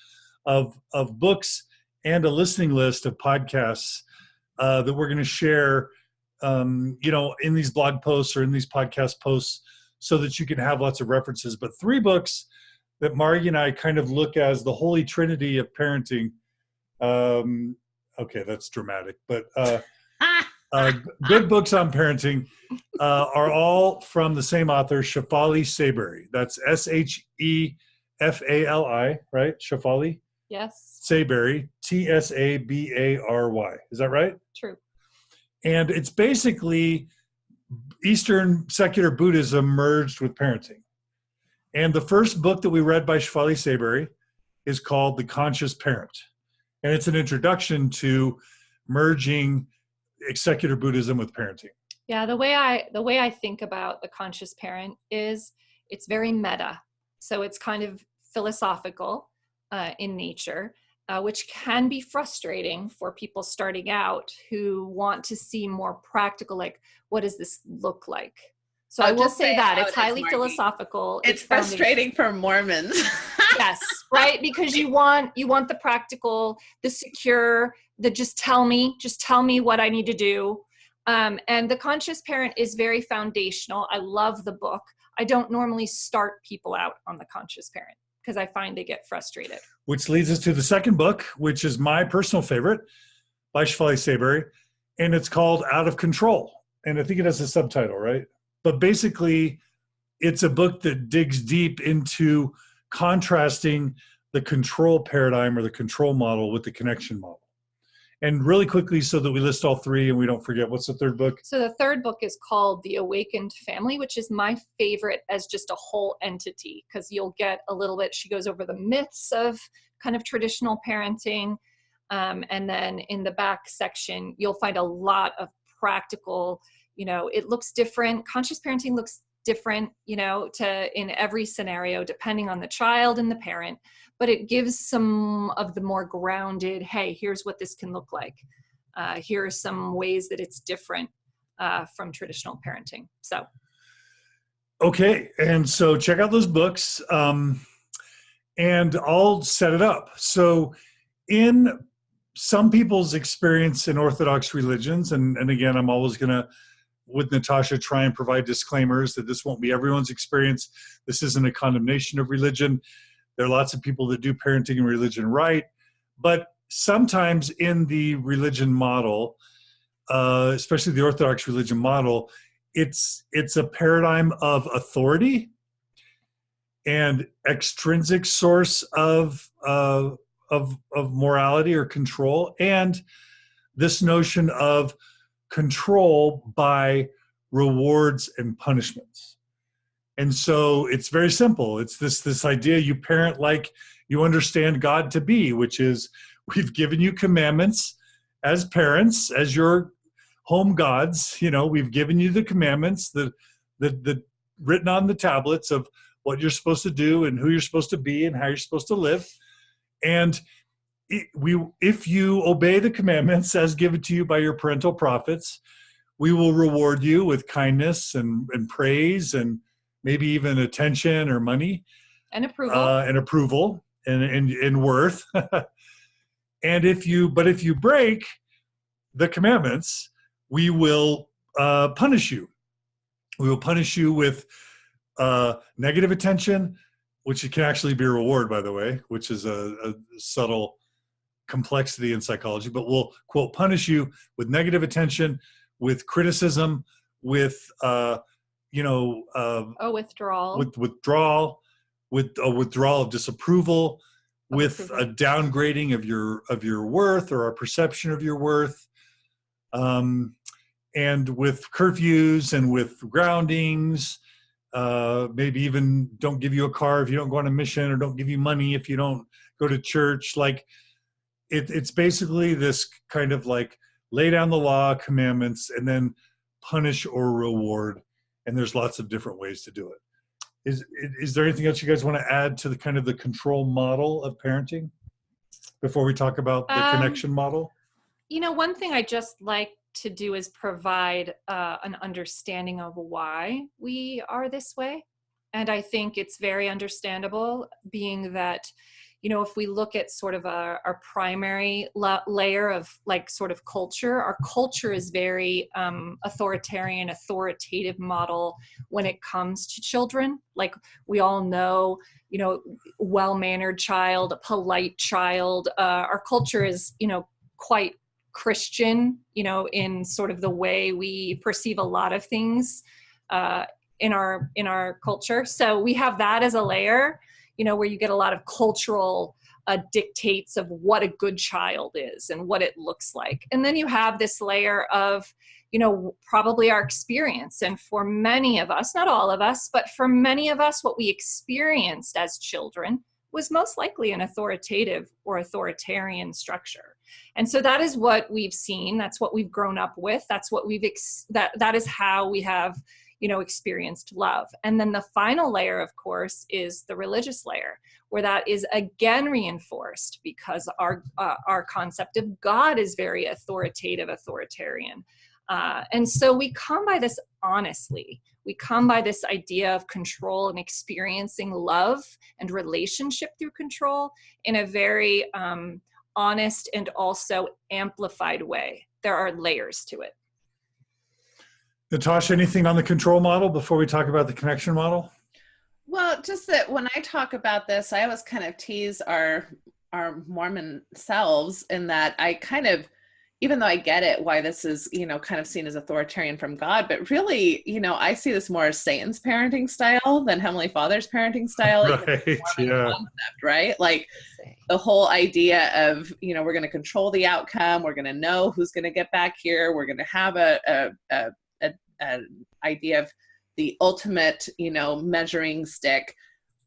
of books and a listening list of podcasts that we're going to share, in these blog posts or in these podcast posts so that you can have lots of references. But 3 books that Margi and I kind of look as the holy trinity of parenting. Okay, that's dramatic, but good books on parenting are all from the same author, Shefali Sabri. That's Shefali, right? Shefali? Yes. Sabri, Tsabary. Is that right? True. And it's basically Eastern secular Buddhism merged with parenting. And the first book that we read by Shefali Sabri is called The Conscious Parent. And it's an introduction to merging secular Buddhism with parenting. Yeah, the way I think about the conscious parent is it's very meta. So it's kind of philosophical in nature. which can be frustrating for people starting out who want to see more practical, like, what does this look like? So I will say that it's highly philosophical. It's frustrating for Mormons. Yes, right? Because you want the practical, the secure, the just tell me what I need to do. And the conscious parent is very foundational. I love the book. I don't normally start people out on the conscious parent because I find they get frustrated. Which leads us to the second book, which is my personal favorite, by Shefali Saybury, and it's called Out of Control. And I think it has a subtitle, right? But basically, it's a book that digs deep into contrasting the control paradigm or the control model with the connection model. And really quickly, so that we list all three and we don't forget, what's the third book? So the third book is called The Awakened Family, which is my favorite as just a whole entity, because you'll get a little bit, she goes over the myths of kind of traditional parenting. And then in the back section, you'll find a lot of practical, it looks different. Conscious parenting looks different, in every scenario, depending on the child and the parent, but it gives some of the more grounded, hey, here's what this can look like. Here are some ways that it's different from traditional parenting. So. Okay. And so check out those books and I'll set it up. So in some people's experience in Orthodox religions, and again, I'm always going to, with Natasha, try and provide disclaimers that this won't be everyone's experience. This isn't a condemnation of religion. There are lots of people that do parenting and religion right. But sometimes in the religion model, especially the Orthodox religion model, it's a paradigm of authority and extrinsic source of morality or control, and this notion of control by rewards and punishments. And so it's very simple. It's this idea you parent like you understand God to be, which is we've given you commandments as parents, as your home gods. We've given you the commandments that written on the tablets of what you're supposed to do and who you're supposed to be and how you're supposed to live. And if you obey the commandments as given to you by your parental prophets, we will reward you with kindness and praise and maybe even attention or money and approval and worth. And if you break the commandments, we will punish you. We will punish you with negative attention, which can actually be a reward, by the way, which is a subtle complexity in psychology, but we'll, quote, punish you with negative attention, with criticism, with withdrawal, with a withdrawal of disapproval, with a downgrading of your worth or a perception of your worth, and with curfews and with groundings, maybe even don't give you a car if you don't go on a mission, or don't give you money if you don't go to church. Like it's basically this kind of like lay down the law, commandments, and then punish or reward. And there's lots of different ways to do it. Is there anything else you guys want to add to the kind of the control model of parenting before we talk about the connection model? One thing I just like to do is provide an understanding of why we are this way. And I think it's very understandable, being that, if we look at sort of our primary layer of like sort of culture, our culture is very authoritarian, authoritative model when it comes to children. Like we all know, well-mannered child, a polite child. Our culture is, quite Christian, in sort of the way we perceive a lot of things in our culture. So we have that as a layer, where you get a lot of cultural dictates of what a good child is and what it looks like. And then you have this layer of, probably our experience. And for many of us, not all of us, but for many of us, what we experienced as children was most likely an authoritative or authoritarian structure. And so that is what we've seen. That's what we've grown up with. That's what that is how we have, experienced love. And then the final layer, of course, is the religious layer, where that is again reinforced because our concept of God is very authoritarian. And so we come by this honestly. We come by this idea of control and experiencing love and relationship through control in a very honest and also amplified way. There are layers to it. Natasha, anything on the control model before we talk about the connection model? Well, just that when I talk about this, I always kind of tease our Mormon selves in that I kind of, even though I get it, why this is, kind of seen as authoritarian from God, but really, I see this more as Satan's parenting style than Heavenly Father's parenting style. Right, yeah. Concept, right? Like the whole idea of, we're going to control the outcome. We're going to know who's going to get back here. We're going to have an idea of the ultimate, measuring stick.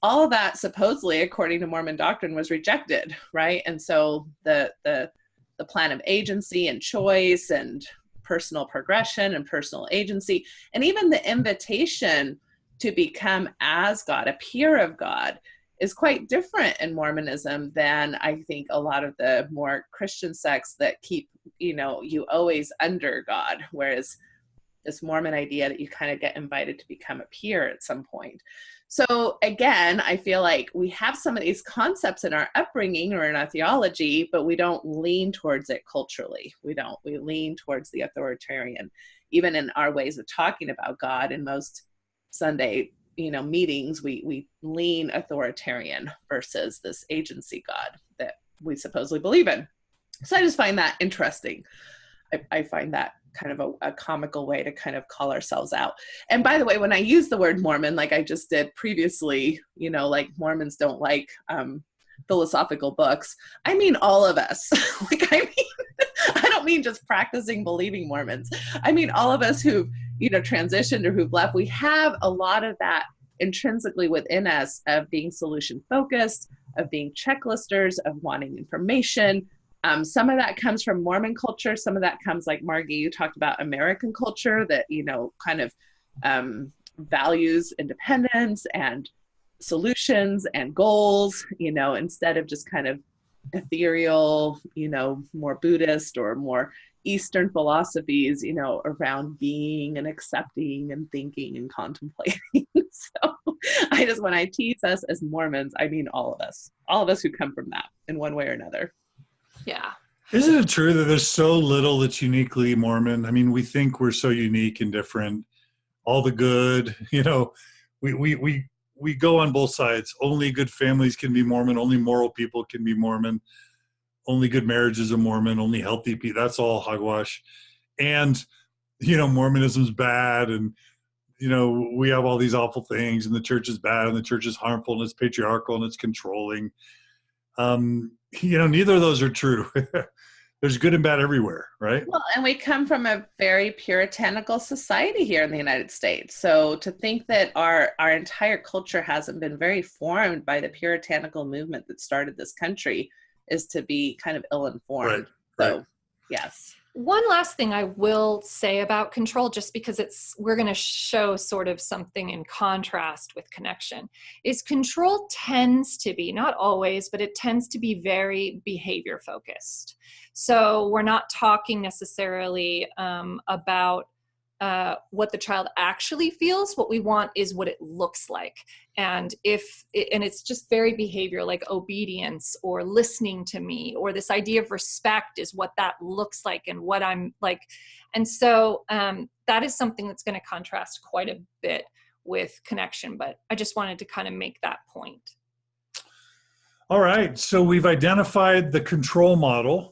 All of that supposedly, according to Mormon doctrine, was rejected, right? And so the plan of agency and choice and personal progression and personal agency, and even the invitation to become as God, a peer of God, is quite different in Mormonism than I think a lot of the more Christian sects that keep, you always under God, whereas this Mormon idea that you kind of get invited to become a peer at some point. So again, I feel like we have some of these concepts in our upbringing or in our theology, but we don't lean towards it culturally. We lean towards the authoritarian, even in our ways of talking about God. In most Sunday, meetings, we lean authoritarian versus this agency God that we supposedly believe in. So I just find that interesting. I find that kind of a comical way to kind of call ourselves out. And by the way, when I use the word Mormon, like I just did previously, like Mormons don't like philosophical books, I mean all of us. I don't mean just practicing believing Mormons. I mean all of us who've, transitioned or who've left. We have a lot of that intrinsically within us of being solution focused, of being checklisters, of wanting information. Some of that comes from Mormon culture. Some of that comes, like Margi, you talked about American culture that, kind of values independence and solutions and goals, instead of just kind of ethereal, more Buddhist or more Eastern philosophies, around being and accepting and thinking and contemplating. So when I tease us as Mormons, I mean all of us who come from that in one way or another. Yeah. Isn't it true that there's so little that's uniquely Mormon? I mean, we think we're so unique and different. All the good, we go on both sides. Only good families can be Mormon. Only moral people can be Mormon. Only good marriages are Mormon. Only healthy people. That's all hogwash. And, Mormonism's bad. And, we have all these awful things. And the church is bad. And the church is harmful. And it's patriarchal. And it's controlling. Neither of those are true. There's good and bad everywhere, right? Well, and we come from a very puritanical society here in the United States. So to think that our entire culture hasn't been very formed by the puritanical movement that started this country is to be kind of ill-informed. Right. So, yes. One last thing I will say about control, just because we're going to show sort of something in contrast with connection, is control tends to be, not always, but it tends to be very behavior focused. So we're not talking necessarily about what the child actually feels. What we want is what it looks like. And it's just very behavior, like obedience or listening to me, or this idea of respect is what that looks like and what I'm like. And so that is something that's going to contrast quite a bit with connection, but I just wanted to kind of make that point. All right. So we've identified the control model.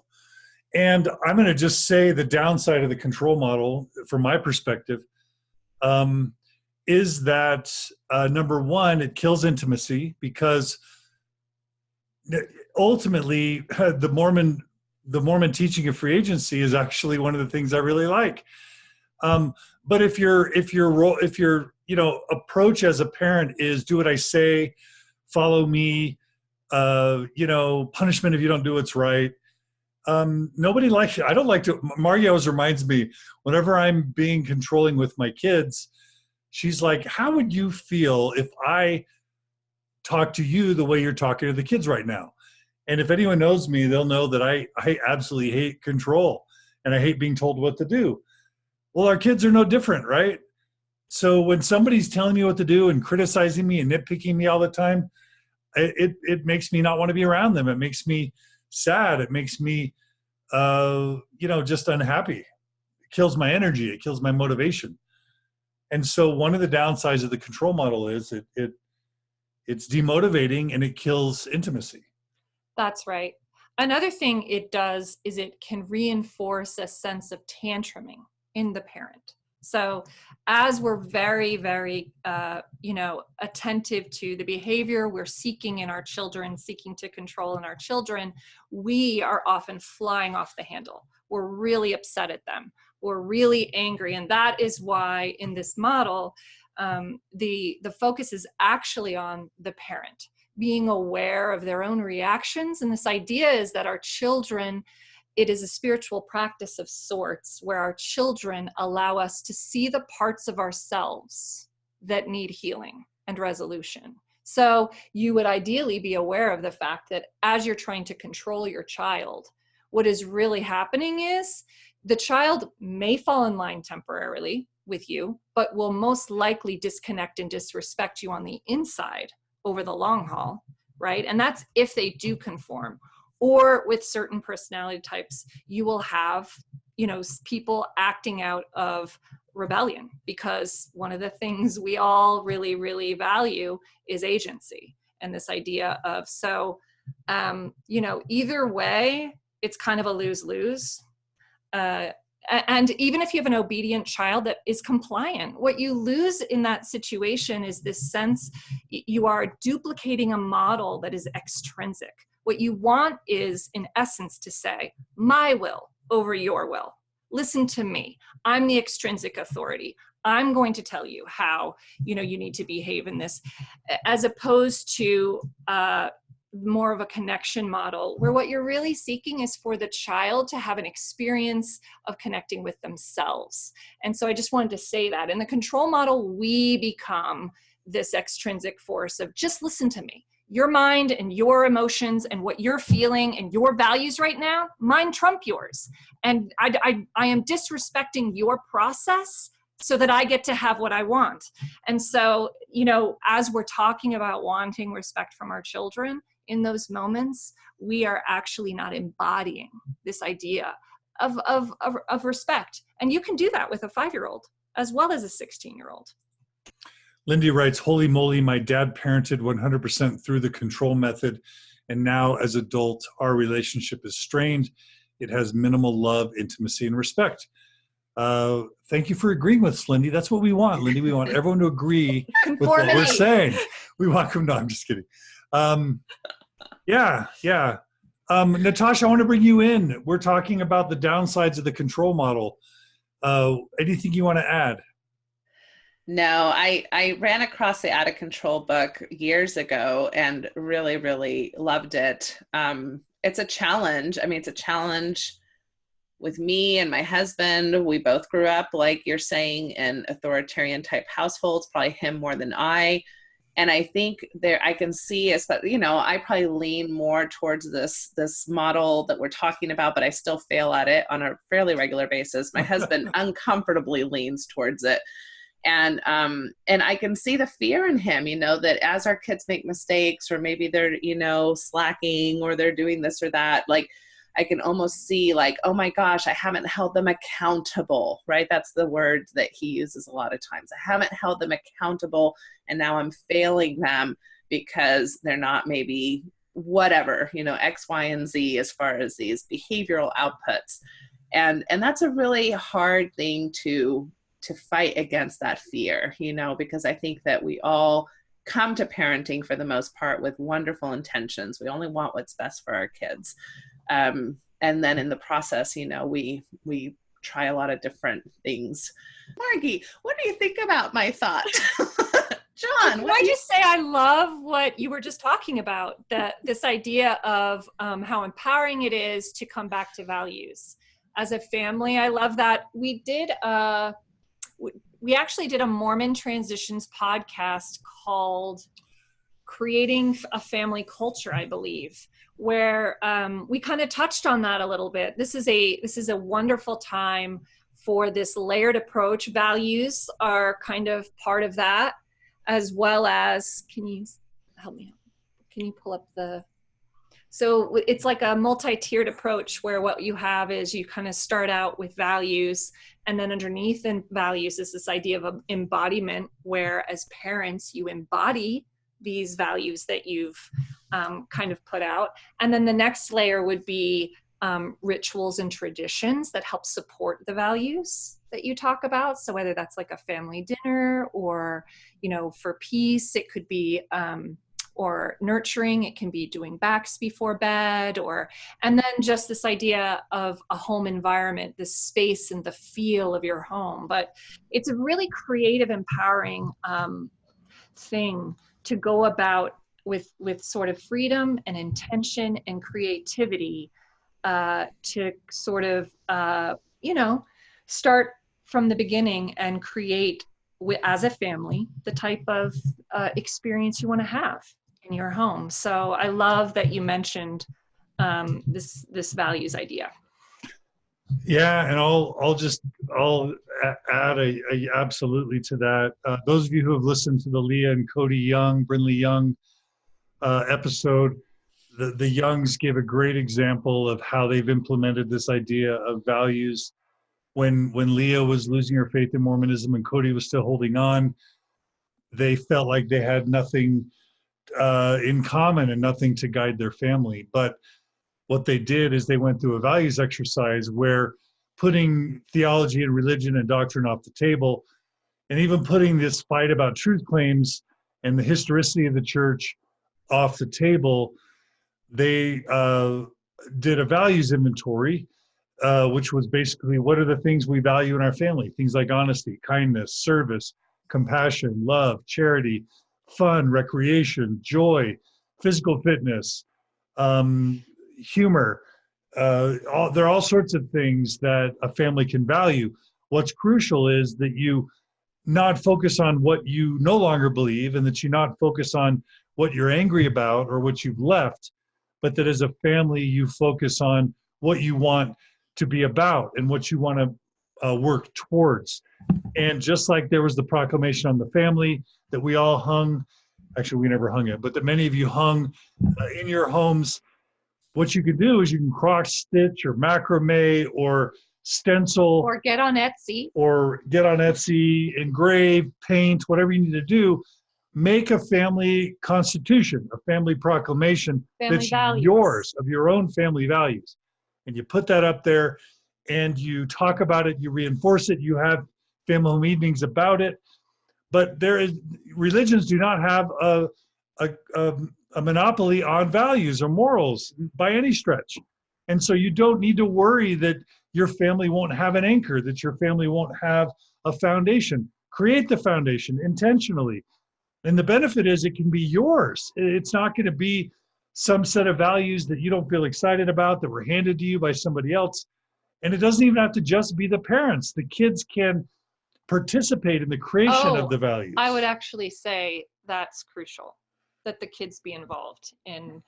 And I'm going to just say the downside of the control model, from my perspective, is that number one, it kills intimacy, because ultimately the Mormon teaching of free agency is actually one of the things I really like. But if your approach as a parent is do what I say, follow me, punishment if you don't do what's right. Nobody likes it. I don't like to. Margi always reminds me, whenever I'm being controlling with my kids, She's like, how would you feel if I talk to you the way you're talking to the kids right now? And if anyone knows me, they'll know that I absolutely hate control and I hate being told what to do. Well, our kids are no different, right? So when somebody's telling me what to do and criticizing me and nitpicking me all the time, it makes me not want to be around them. It makes me sad. It makes me, just unhappy. It kills my energy. It kills my motivation. And so one of the downsides of the control model is it's demotivating and it kills intimacy. That's right. Another thing it does is it can reinforce a sense of tantruming in the parent. So as we're very, very, attentive to the behavior we're seeking in our children, seeking to control in our children, we are often flying off the handle. We're really upset at them. We're really angry. And that is why in this model, the focus is actually on the parent, being aware of their own reactions. And this idea is that our children, it is a spiritual practice of sorts where our children allow us to see the parts of ourselves that need healing and resolution. So you would ideally be aware of the fact that as you're trying to control your child, what is really happening is the child may fall in line temporarily with you, but will most likely disconnect and disrespect you on the inside over the long haul, right? And that's if they do conform. Or with certain personality types, you will have, people acting out of rebellion, because one of the things we all really, really value is agency and this idea of, either way, it's kind of a lose-lose. And even if you have an obedient child that is compliant, what you lose in that situation is this sense you are duplicating a model that is extrinsic. What you want is, in essence, to say, my will over your will. Listen to me. I'm the extrinsic authority. I'm going to tell you how, you need to behave in this, as opposed to more of a connection model where what you're really seeking is for the child to have an experience of connecting with themselves. And so I just wanted to say that in the control model, we become this extrinsic force of just listen to me. Your mind and your emotions and what you're feeling and your values right now, mine trump yours. And I am disrespecting your process so that I get to have what I want. And so, as we're talking about wanting respect from our children, in those moments, we are actually not embodying this idea of respect. And you can do that with a 5-year-old as well as a 16-year-old. Lindy writes, holy moly, my dad parented 100% through the control method. And now as adult, our relationship is strained. It has minimal love, intimacy, and respect. Thank you for agreeing with us, Lindy. That's what we want, Lindy. We want everyone to agree with what we're saying. We want them. No, I'm just kidding. Yeah. Natasha, I want to bring you in. We're talking about the downsides of the control model. Anything you want to add? No, I ran across the Out of Control book years ago and really, really loved it. It's a challenge. I mean, it's a challenge with me and my husband. We both grew up, like you're saying, in authoritarian type households, probably him more than I. And I think I can see, I probably lean more towards this model that we're talking about, but I still fail at it on a fairly regular basis. My husband uncomfortably leans towards it. And I can see the fear in him, that as our kids make mistakes, or maybe they're, slacking, or they're doing this or that, like I can almost see like, oh my gosh, I haven't held them accountable, right? That's the word that he uses a lot of times. I haven't held them accountable, and now I'm failing them because they're not maybe whatever, X, Y, and Z as far as these behavioral outputs. And that's a really hard thing to fight against, that fear, because I think that we all come to parenting for the most part with wonderful intentions. We only want what's best for our kids. And then in the process, we try a lot of different things. Margie, what do you think about my thought? John, can I just say I love what you were just talking about, this idea of how empowering it is to come back to values. As a family, I love that. We did we actually did a Mormon transitions podcast called Creating a Family Culture, I believe, where we kind of touched on that a little bit. This is a wonderful time for this layered approach. Values are kind of part of that, as well as, can you help me out? Can you pull up so it's like a multi-tiered approach where what you have is you kind of start out with values, and then underneath in values is this idea of embodiment, where as parents you embody these values that you've kind of put out. And then the next layer would be rituals and traditions that help support the values that you talk about. So whether that's like a family dinner, or, for peace, it could be, or nurturing, it can be doing backs before bed, and then just this idea of a home environment, the space and the feel of your home. But it's a really creative, empowering thing to go about with sort of freedom and intention and creativity, to sort of, start from the beginning and create as a family the type of experience you want to have in your home. So I love that you mentioned this values idea. Yeah, and I'll add absolutely to that. Those of you who have listened to the Leah and Brindley Young episode, the Youngs gave a great example of how they've implemented this idea of values. When Leah was losing her faith in Mormonism and Cody was still holding on, they felt like they had nothing in common and nothing to guide their family. But what they did is they went through a values exercise where putting theology and religion and doctrine off the table, and even putting this fight about truth claims and the historicity of the church off the table, they did a values inventory, which was basically, what are the things we value in our family? Things like honesty, kindness, service, compassion, love, charity, fun, recreation, joy, physical fitness, humor. There are all sorts of things that a family can value. What's crucial is that you not focus on what you no longer believe, and that you not focus on what you're angry about or what you've left, but that as a family you focus on what you want to be about and what you want to work towards. And just like there was the proclamation on the family that we all hung, actually we never hung it, but that many of you hung in your homes, what you could do is you can cross stitch or macrame or stencil, or get on Etsy, engrave, paint, whatever you need to do. Make a family constitution, a family proclamation that's yours, of your own family values. And you put that up there and you talk about it, you reinforce it, you have family home evenings about it. But religions do not have a monopoly on values or morals by any stretch. And so you don't need to worry that your family won't have an anchor, that your family won't have a foundation. Create the foundation intentionally. And the benefit is it can be yours. It's not going to be some set of values that you don't feel excited about, that were handed to you by somebody else. And it doesn't even have to just be the parents. The kids can participate in the creation of the values. I would actually say that's crucial, that the kids be involved in,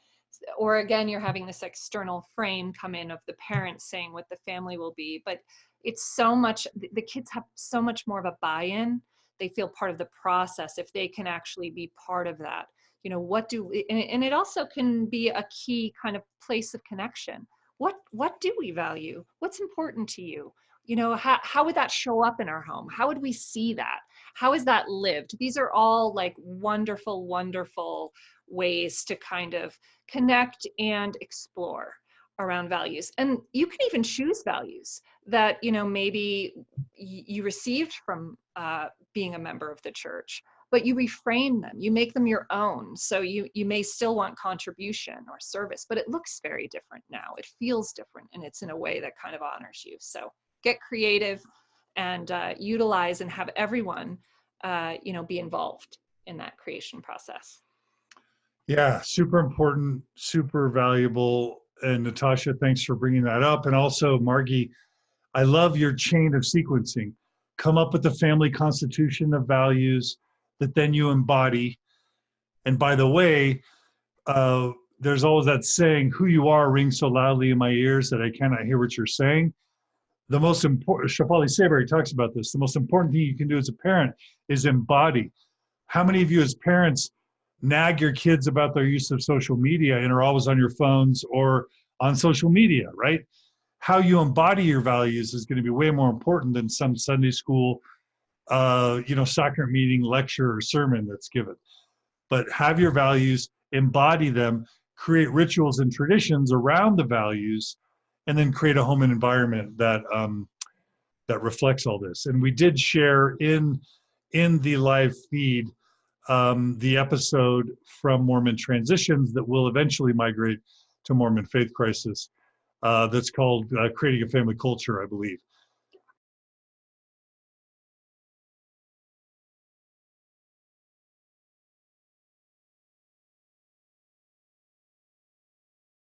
or again, you're having this external frame come in of the parents saying what the family will be. But it's so much, the kids have so much more of a buy-in. They feel part of the process if they can actually be part of that. And it also can be a key kind of place of connection. What do we value? What's important to you? How would that show up in our home? How would we see that? How is that lived? These are all like wonderful, wonderful ways to kind of connect and explore around values. And you can even choose values that, maybe you received from being a member of the church, but you reframe them, you make them your own. So you may still want contribution or service, but it looks very different now. It feels different, and it's in a way that kind of honors you. So get creative and utilize and have everyone, be involved in that creation process. Yeah, super important, super valuable. And Natasha, thanks for bringing that up. And also, Margi, I love your chain of sequencing. come up with a family constitution of values that then you embody. And by the way, there's always that saying, who you are rings so loudly in my ears that I cannot hear what you're saying. The most important, Shapali Saybury talks about this, the most important thing you can do as a parent is embody. How many of you as parents nag your kids about their use of social media and are always on your phones or on social media, right? How you embody your values is going to be way more important than some Sunday school, sacrament meeting, lecture, or sermon that's given. But have your values, embody them, create rituals and traditions around the values, and then create a home and environment that reflects all this. And we did share in the live feed the episode from Mormon Transitions that will eventually migrate to Mormon Faith Crisis. That's called Creating a Family Culture, I believe.